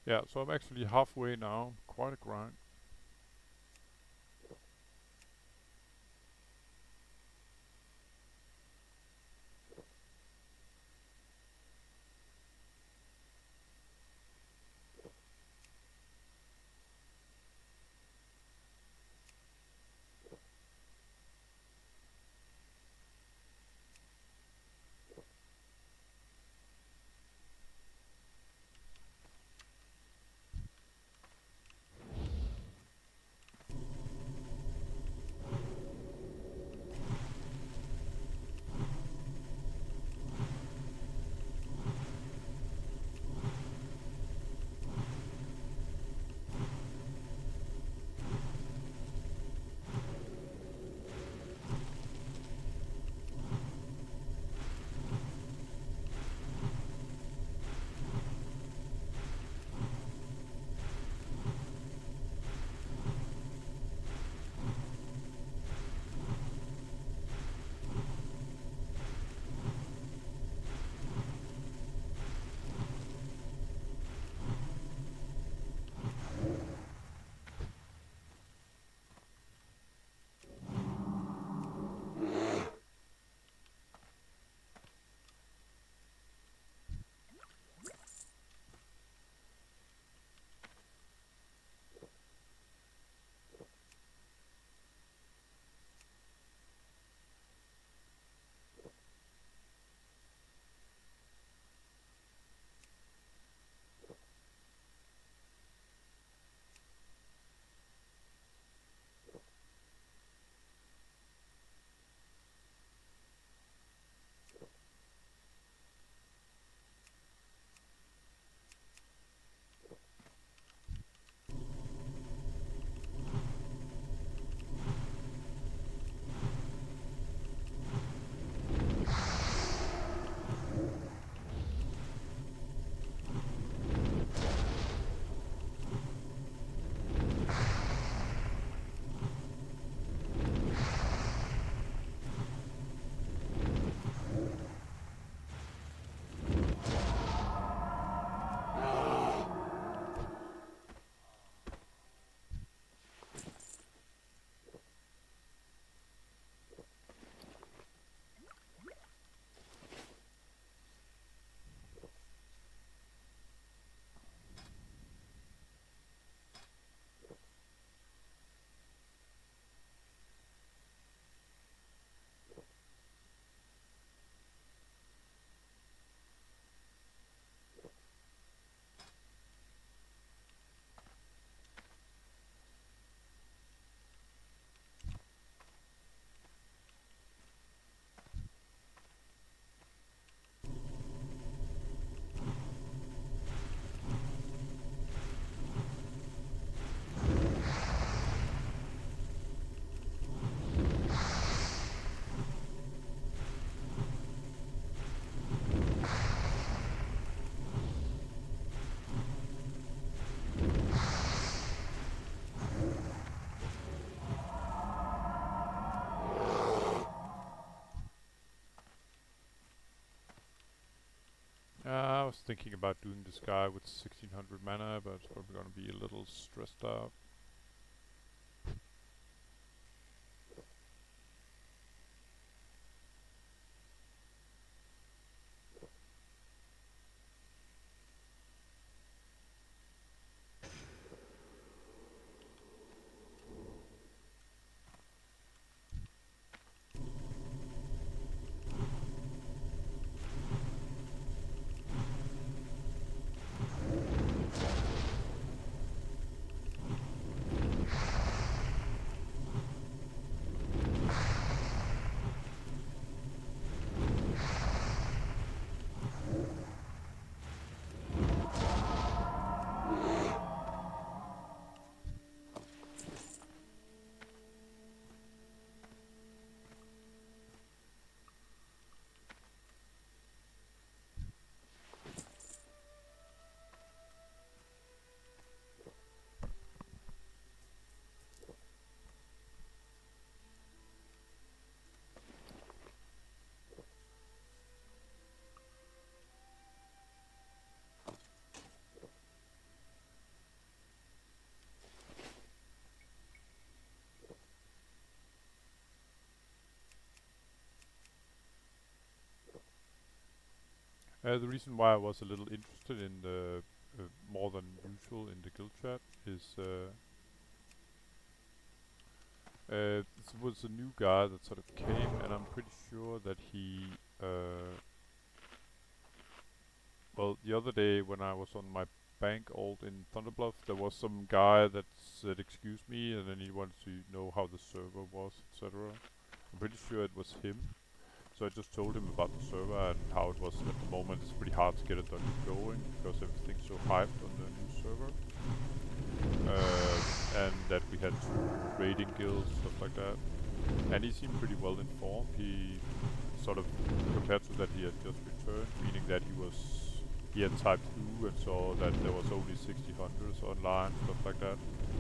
Yeah, so I'm actually halfway now. Quite a grind. I was thinking about doing this guy with 1600 mana, but it's probably gonna be a little stressed out. The reason why I was a little interested in the more than usual in the guild chat is this was a new guy that sort of came, and I'm pretty sure that he well, the other day when I was on my bank alt in Thunderbluff, there was some guy that said excuse me, and then he wanted to know how the server was, etc. I'm pretty sure it was him. So I just told him about the server and how it was at the moment. It's pretty hard to get it going because everything's so hyped on the new server. And that we had 2 raiding guilds, stuff like that. And he seemed pretty well informed. He sort of, compared to that, he had just returned, meaning that he had typed who and saw that there was only 60 hunters online, stuff like that.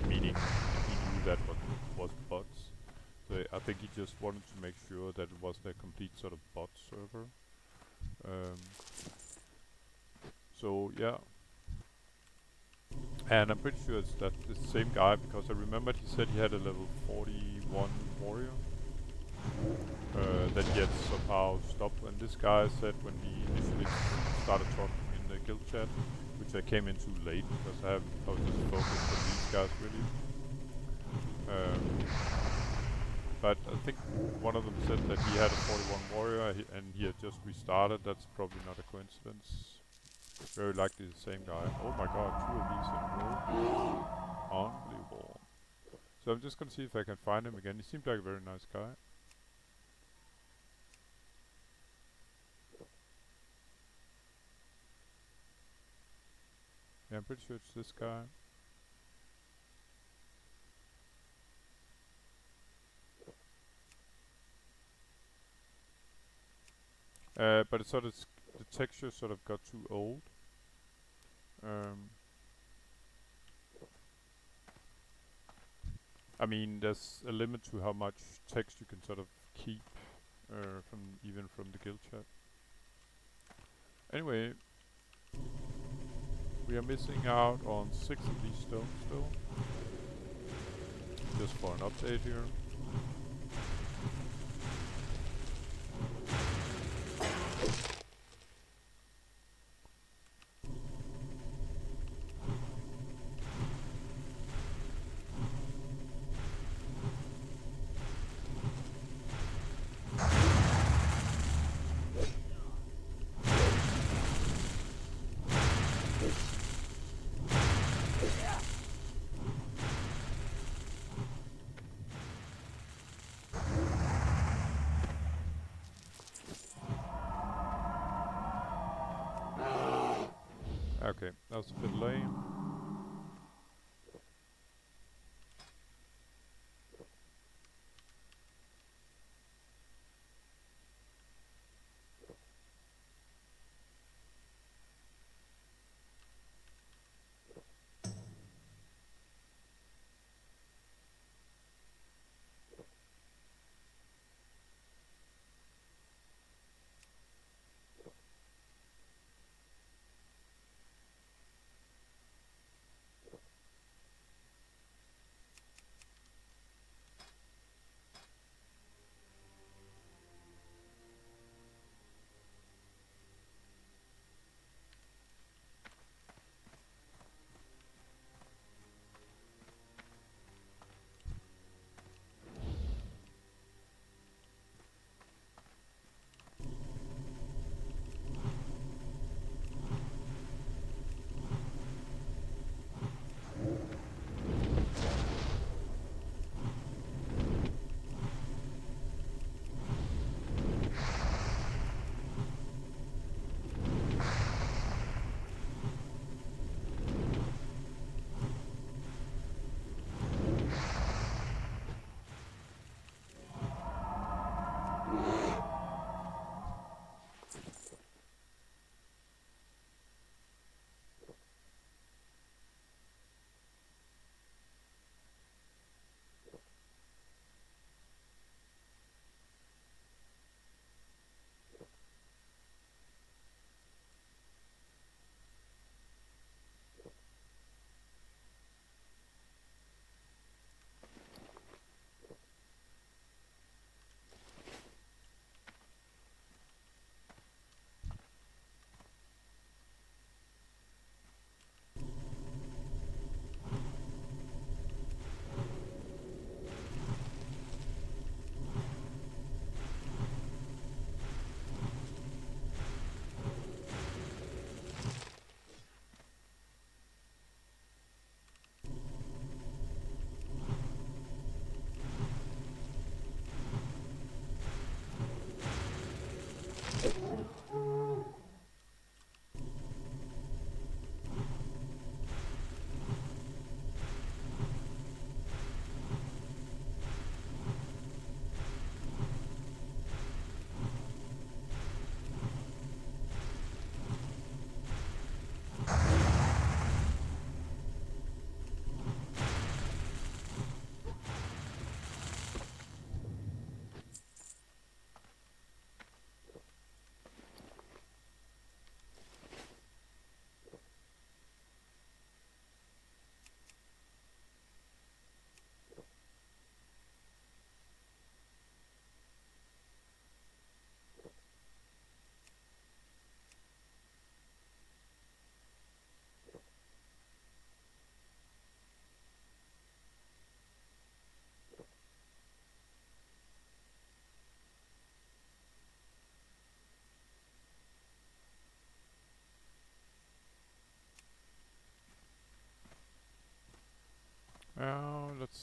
Meaning he knew that was bots. So I think he just wanted to make sure that it wasn't a complete sort of bot server. So yeah. And I'm pretty sure it's the same guy because I remembered he said he had a level 41 warrior that he had somehow stopped. And this guy said when he initially started talking in the guild chat, which I came in too late because I was just focused on these guys really. But I think one of them said that he had a 41 warrior and he had just restarted. That's probably not a coincidence. Very likely the same guy. Oh my god, 2 of these in a row. Unbelievable. So I'm just gonna see if I can find him again. He seemed like a very nice guy. Yeah, I'm pretty sure it's this guy. But it sort of the texture sort of got too old. I mean, there's a limit to how much text you can sort of keep from the guild chat. Anyway, we are missing out on 6 of these stones still. Just for an update here. Okay, that was a bit lame.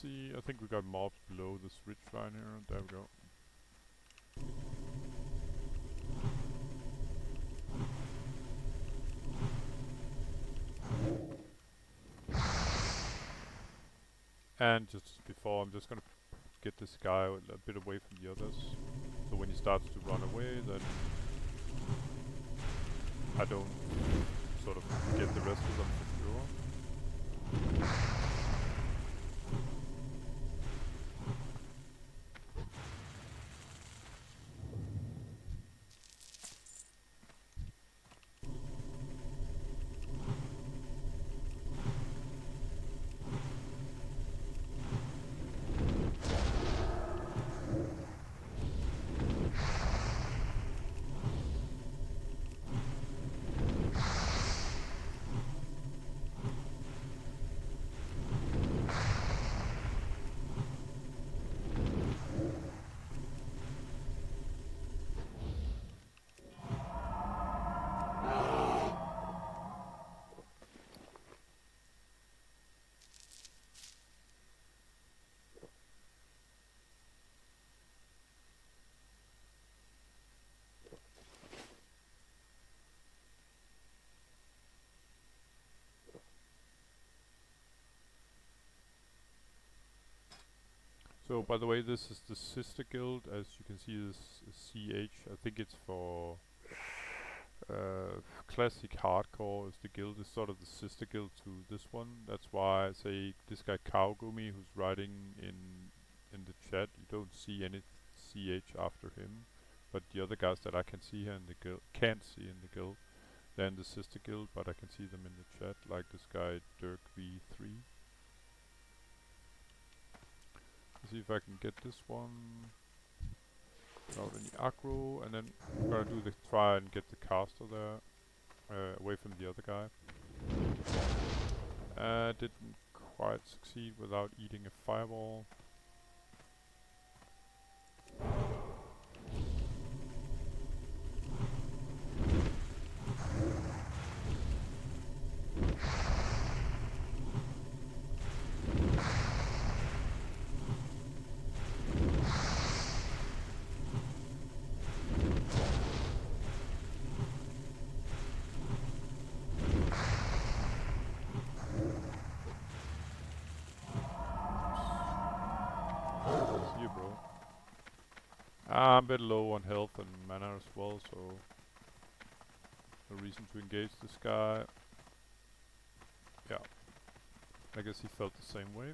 see. I think we got mobs below this ridge line here. There we go. And just before, I'm just gonna get this guy a bit away from the others. So when he starts to run away, then I don't sort of get the rest of them for sure. So by the way, this is the sister guild. As you can see, this is CH. I think it's for classic hardcore. Is the guild is sort of the sister guild to this one. That's why I say this guy Kaugumi, who's writing in the chat, you don't see any CH after him, but the other guys that I can see here in the guild can't see in the guild. They're in the sister guild, but I can see them in the chat, like this guy Dirk V3. See if I can get this one without any aggro, and then I'm gonna do the try and get the caster there away from the other guy. Didn't quite succeed without eating a fireball. I'm a bit low on health and mana as well, so no reason to engage this guy. Yeah, I guess he felt the same way.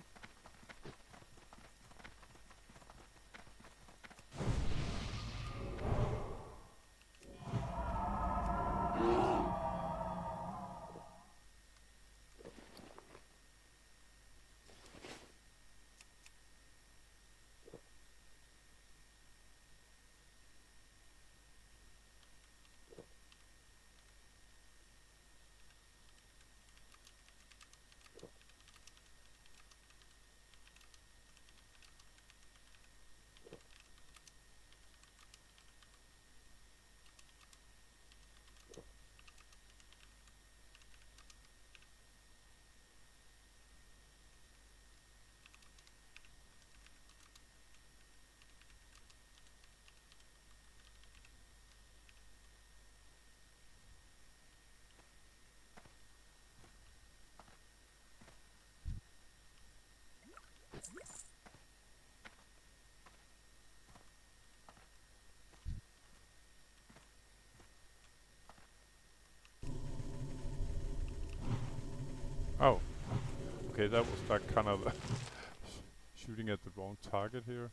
Oh, okay, that was like kind of shooting at the wrong target here.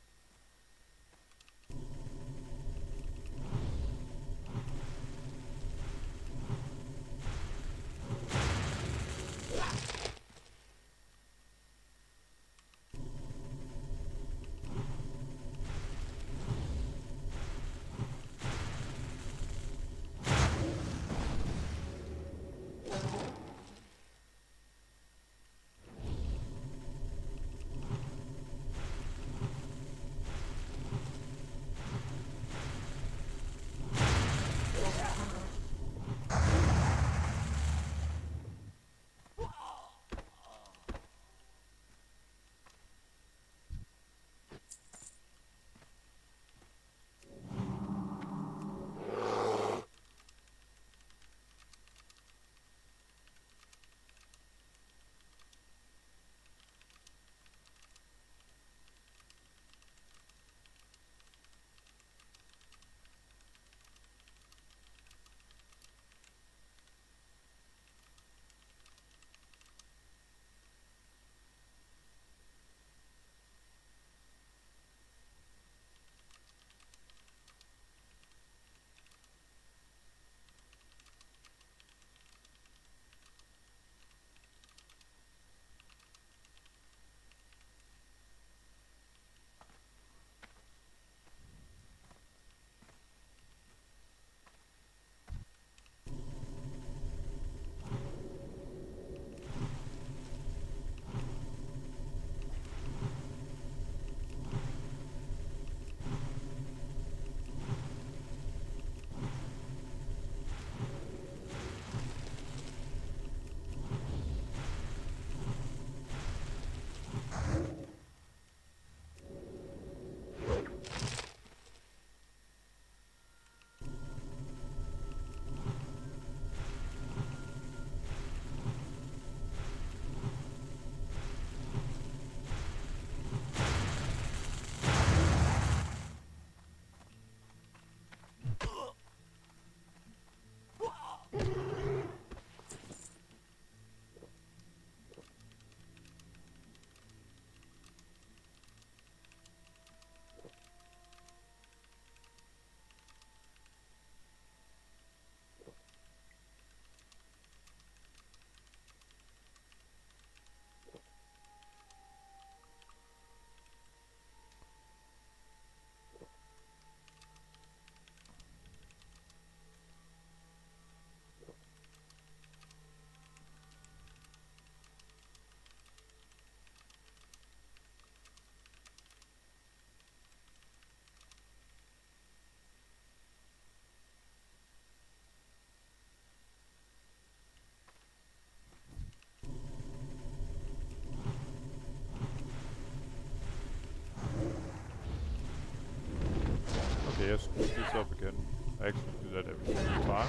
Okay, I screwed this up again. I actually do that every single time.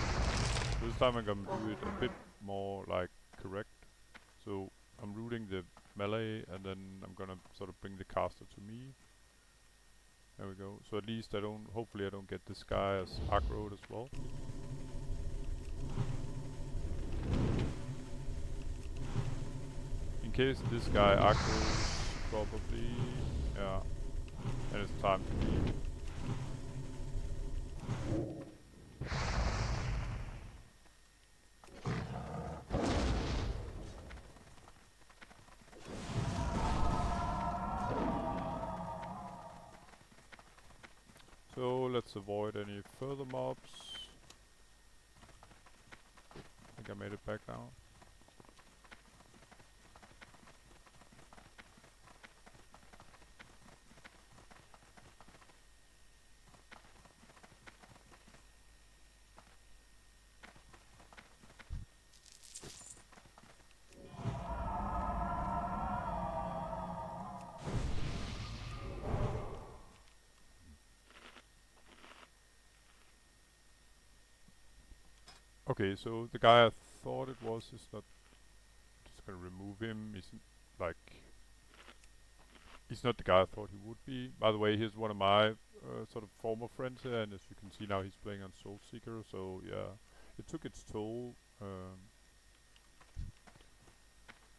This time I'm gonna do it a bit more like correct. So I'm rooting the melee and then I'm gonna sort of bring the caster to me. There we go. So at least hopefully I don't get this guy as aggroed as well. In case this guy aggroes, probably, yeah, and it's time to leave. So let's avoid any further mobs. I think I made it back now. Okay, so the guy I thought it was is not. Just gonna remove him. He's not the guy I thought he would be. By the way, he's one of my sort of former friends here, and as you can see now, he's playing on Soulseeker. So yeah, it took its toll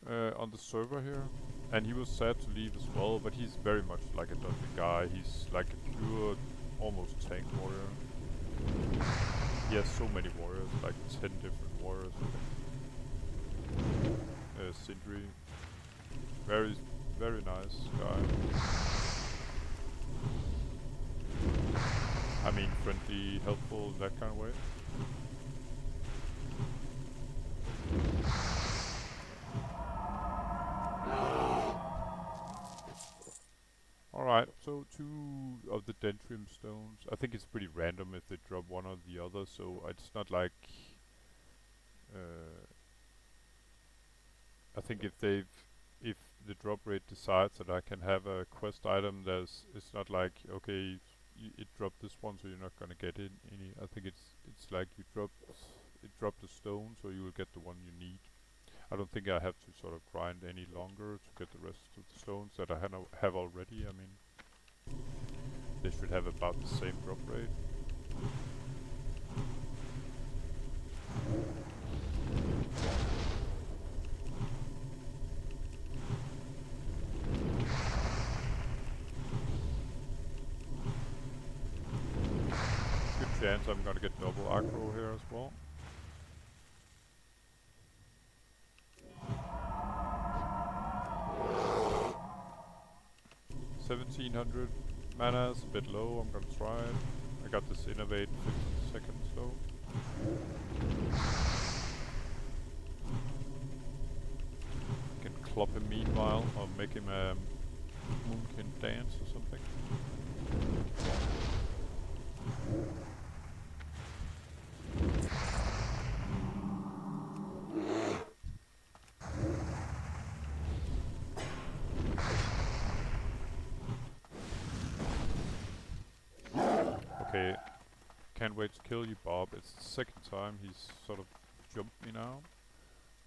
on the server here, and he was sad to leave as well. But he's very much like a dungeon guy. He's like a pure, almost tank warrior. He has so many warriors, like 10 different warriors. Sindri, very nice guy. I mean, friendly, helpful, that kind of way. Alright, so 2 of the Dendrium stones. I think it's pretty random if they drop one or the other, so it's not like... I think if the drop rate decides that I can have a quest item, it's not like, okay, it dropped this one, so you're not gonna get any. I think it's like it dropped a stone, so you will get the one you need. I don't think I have to sort of grind any longer to get the rest of the stones that I have already. I mean, they should have about the same drop rate. Good chance I'm gonna get double aggro here as well. $1,700 mana is a bit low, I'm gonna try it. I got this innovate 15 seconds though. Can club him meanwhile, or make him a moonkin dance or something. Okay, can't wait to kill you, Bob. It's the second time he's sort of jumped me now.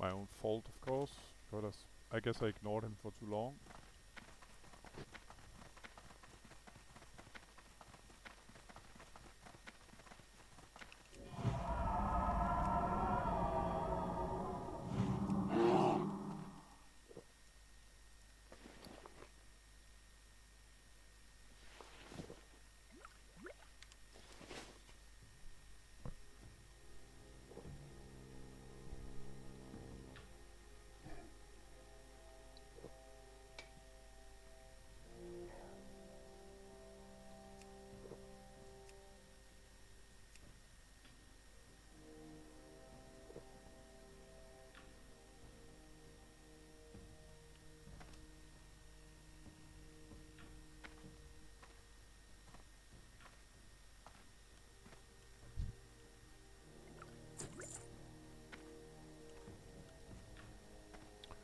My own fault, of course, but I guess I ignored him for too long.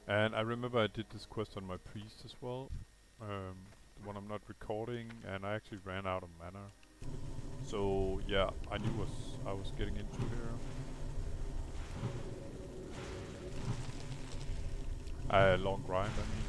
And I remember I did this quest on my priest as well, the one I'm not recording, and I actually ran out of mana. So yeah, I knew what I was getting into here. A long grind, I mean.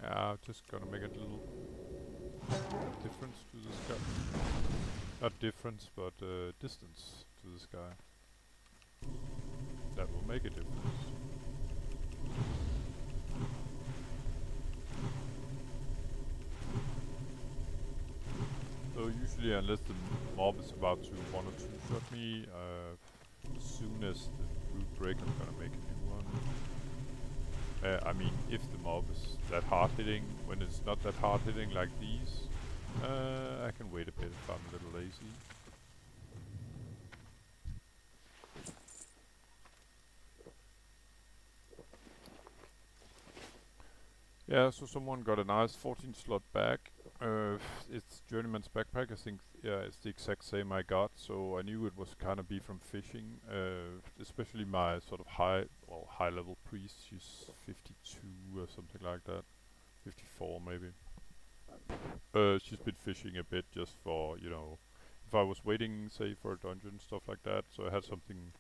Yeah, I'm just gonna make a little difference to this guy. Not difference, but distance to this guy. That will make a difference. So usually, unless the mob is about to 1 or 2 shot me, as soon as the root break, I'm gonna make a new one. I mean, if the mob is that hard hitting. When it's not that hard hitting like these, I can wait a bit if I'm a little lazy. Yeah, so someone got a nice 14 slot bag. It's Journeyman's backpack. I think, yeah, it's the exact same I got. So I knew it was kind of be from fishing. Especially my sort of high level priest. She's 52 or something like that. 54 maybe. She's been fishing a bit just for, you know, if I was waiting, say, for a dungeon, stuff like that. So I had something,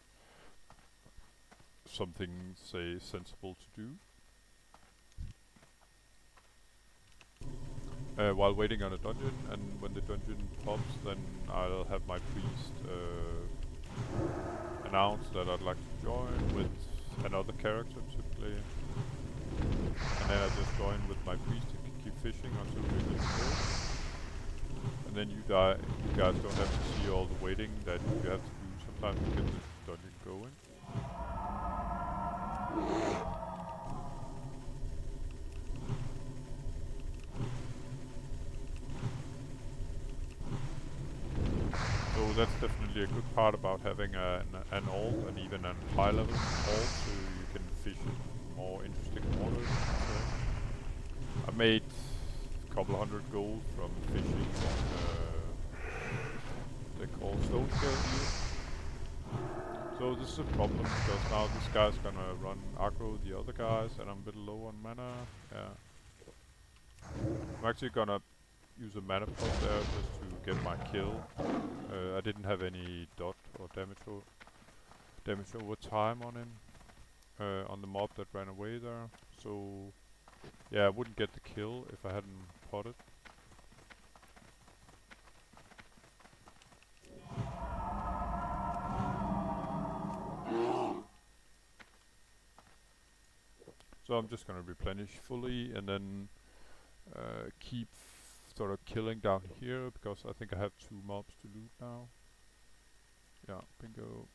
say, sensible to do. While waiting on a dungeon, and when the dungeon pops, then I'll have my priest announce that I'd like to join with another character typically, and then I just join with my priest to keep fishing until we get to go. And then you guys don't have to see all the waiting that you have to do sometimes to get the dungeon going. So that's definitely a good part about having an alt and even a high level alt, so you can fish in more interesting waters. I made a couple hundred gold from fishing they call stone scale here. So this is a problem because now this guy's gonna run aggro the other guys and I'm a bit low on mana. Yeah. I'm actually gonna use a mana pot there just to get my kill. I didn't have any dot or damage over time on him. On the mob that ran away there. So yeah, I wouldn't get the kill if I hadn't potted. So I'm just gonna replenish fully and then keep sort of killing down here because I think I have 2 mobs to loot now. Yeah, bingo.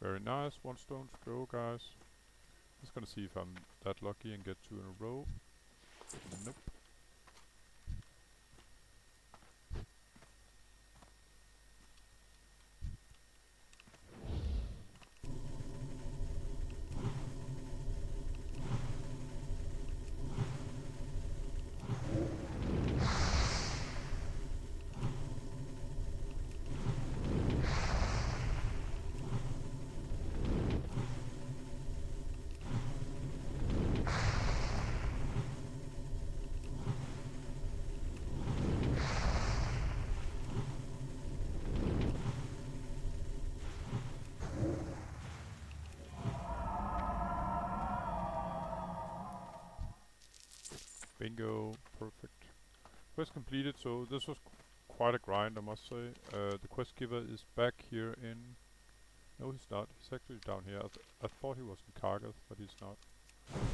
Very nice. 1 stone to go, guys. Just gonna see if I'm that lucky and get 2 in a row. Nope. Bingo. Perfect. Quest completed, so this was quite a grind, I must say. The quest giver is back here in... No, he's not. He's actually down here. I thought he was in Kargath, but he's not.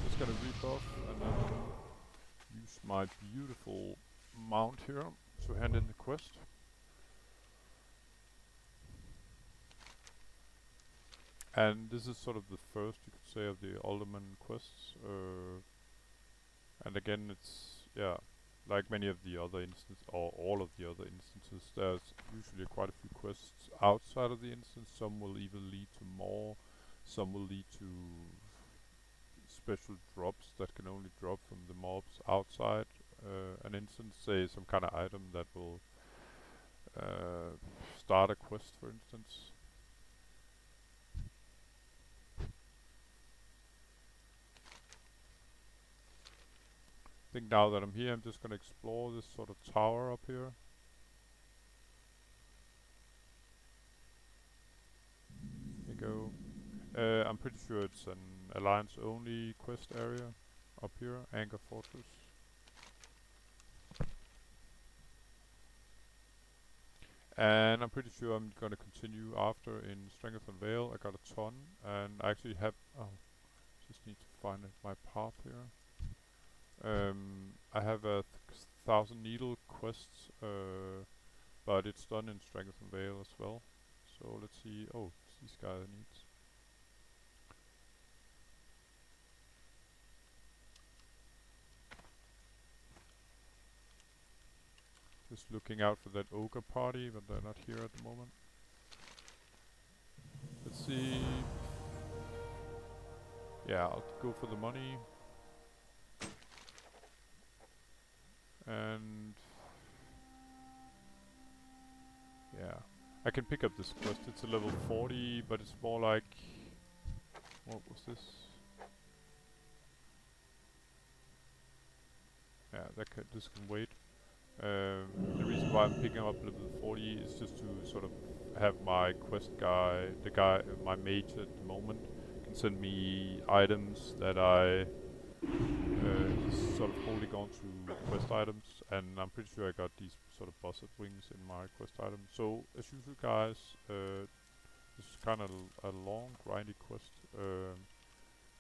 Just gonna rebuff and then use my beautiful mount here to hand in the quest. And this is sort of the first, you could say, of the Alderman quests. And again, it's, yeah, like many of the other instances, or all of the other instances, there's usually quite a few quests outside of the instance. Some will even lead to more, some will lead to special drops that can only drop from the mobs outside an instance, say some kind of item that will start a quest, for instance. I think now that I'm here, I'm just gonna explore this sort of tower up here. Here we go. I'm pretty sure it's an Alliance only quest area up here, Anchor Fortress. And I'm pretty sure I'm gonna continue after in Strength and Veil. I got a ton, and I actually have, just need to find my path here. I have a 1,000 needle quests, but it's done in Strength and Veil as well. So let's see. Oh, it's this guy that needs. Just looking out for that ogre party, but they're not here at the moment. Let's see. Yeah, I'll go for the money. And yeah, I can pick up this quest. It's a level 40, but it's more like... What was this? Yeah, this can wait. The reason why I'm picking up level 40 is just to sort of have my quest guy, my mage at the moment, can send me items that he's sort of holding on to quest items, and I'm pretty sure I got these sort of buzzard wings in my quest item. So as usual, guys, this is kind of a long, grindy quest.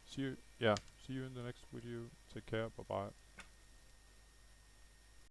See you in the next video. Take care. Bye bye.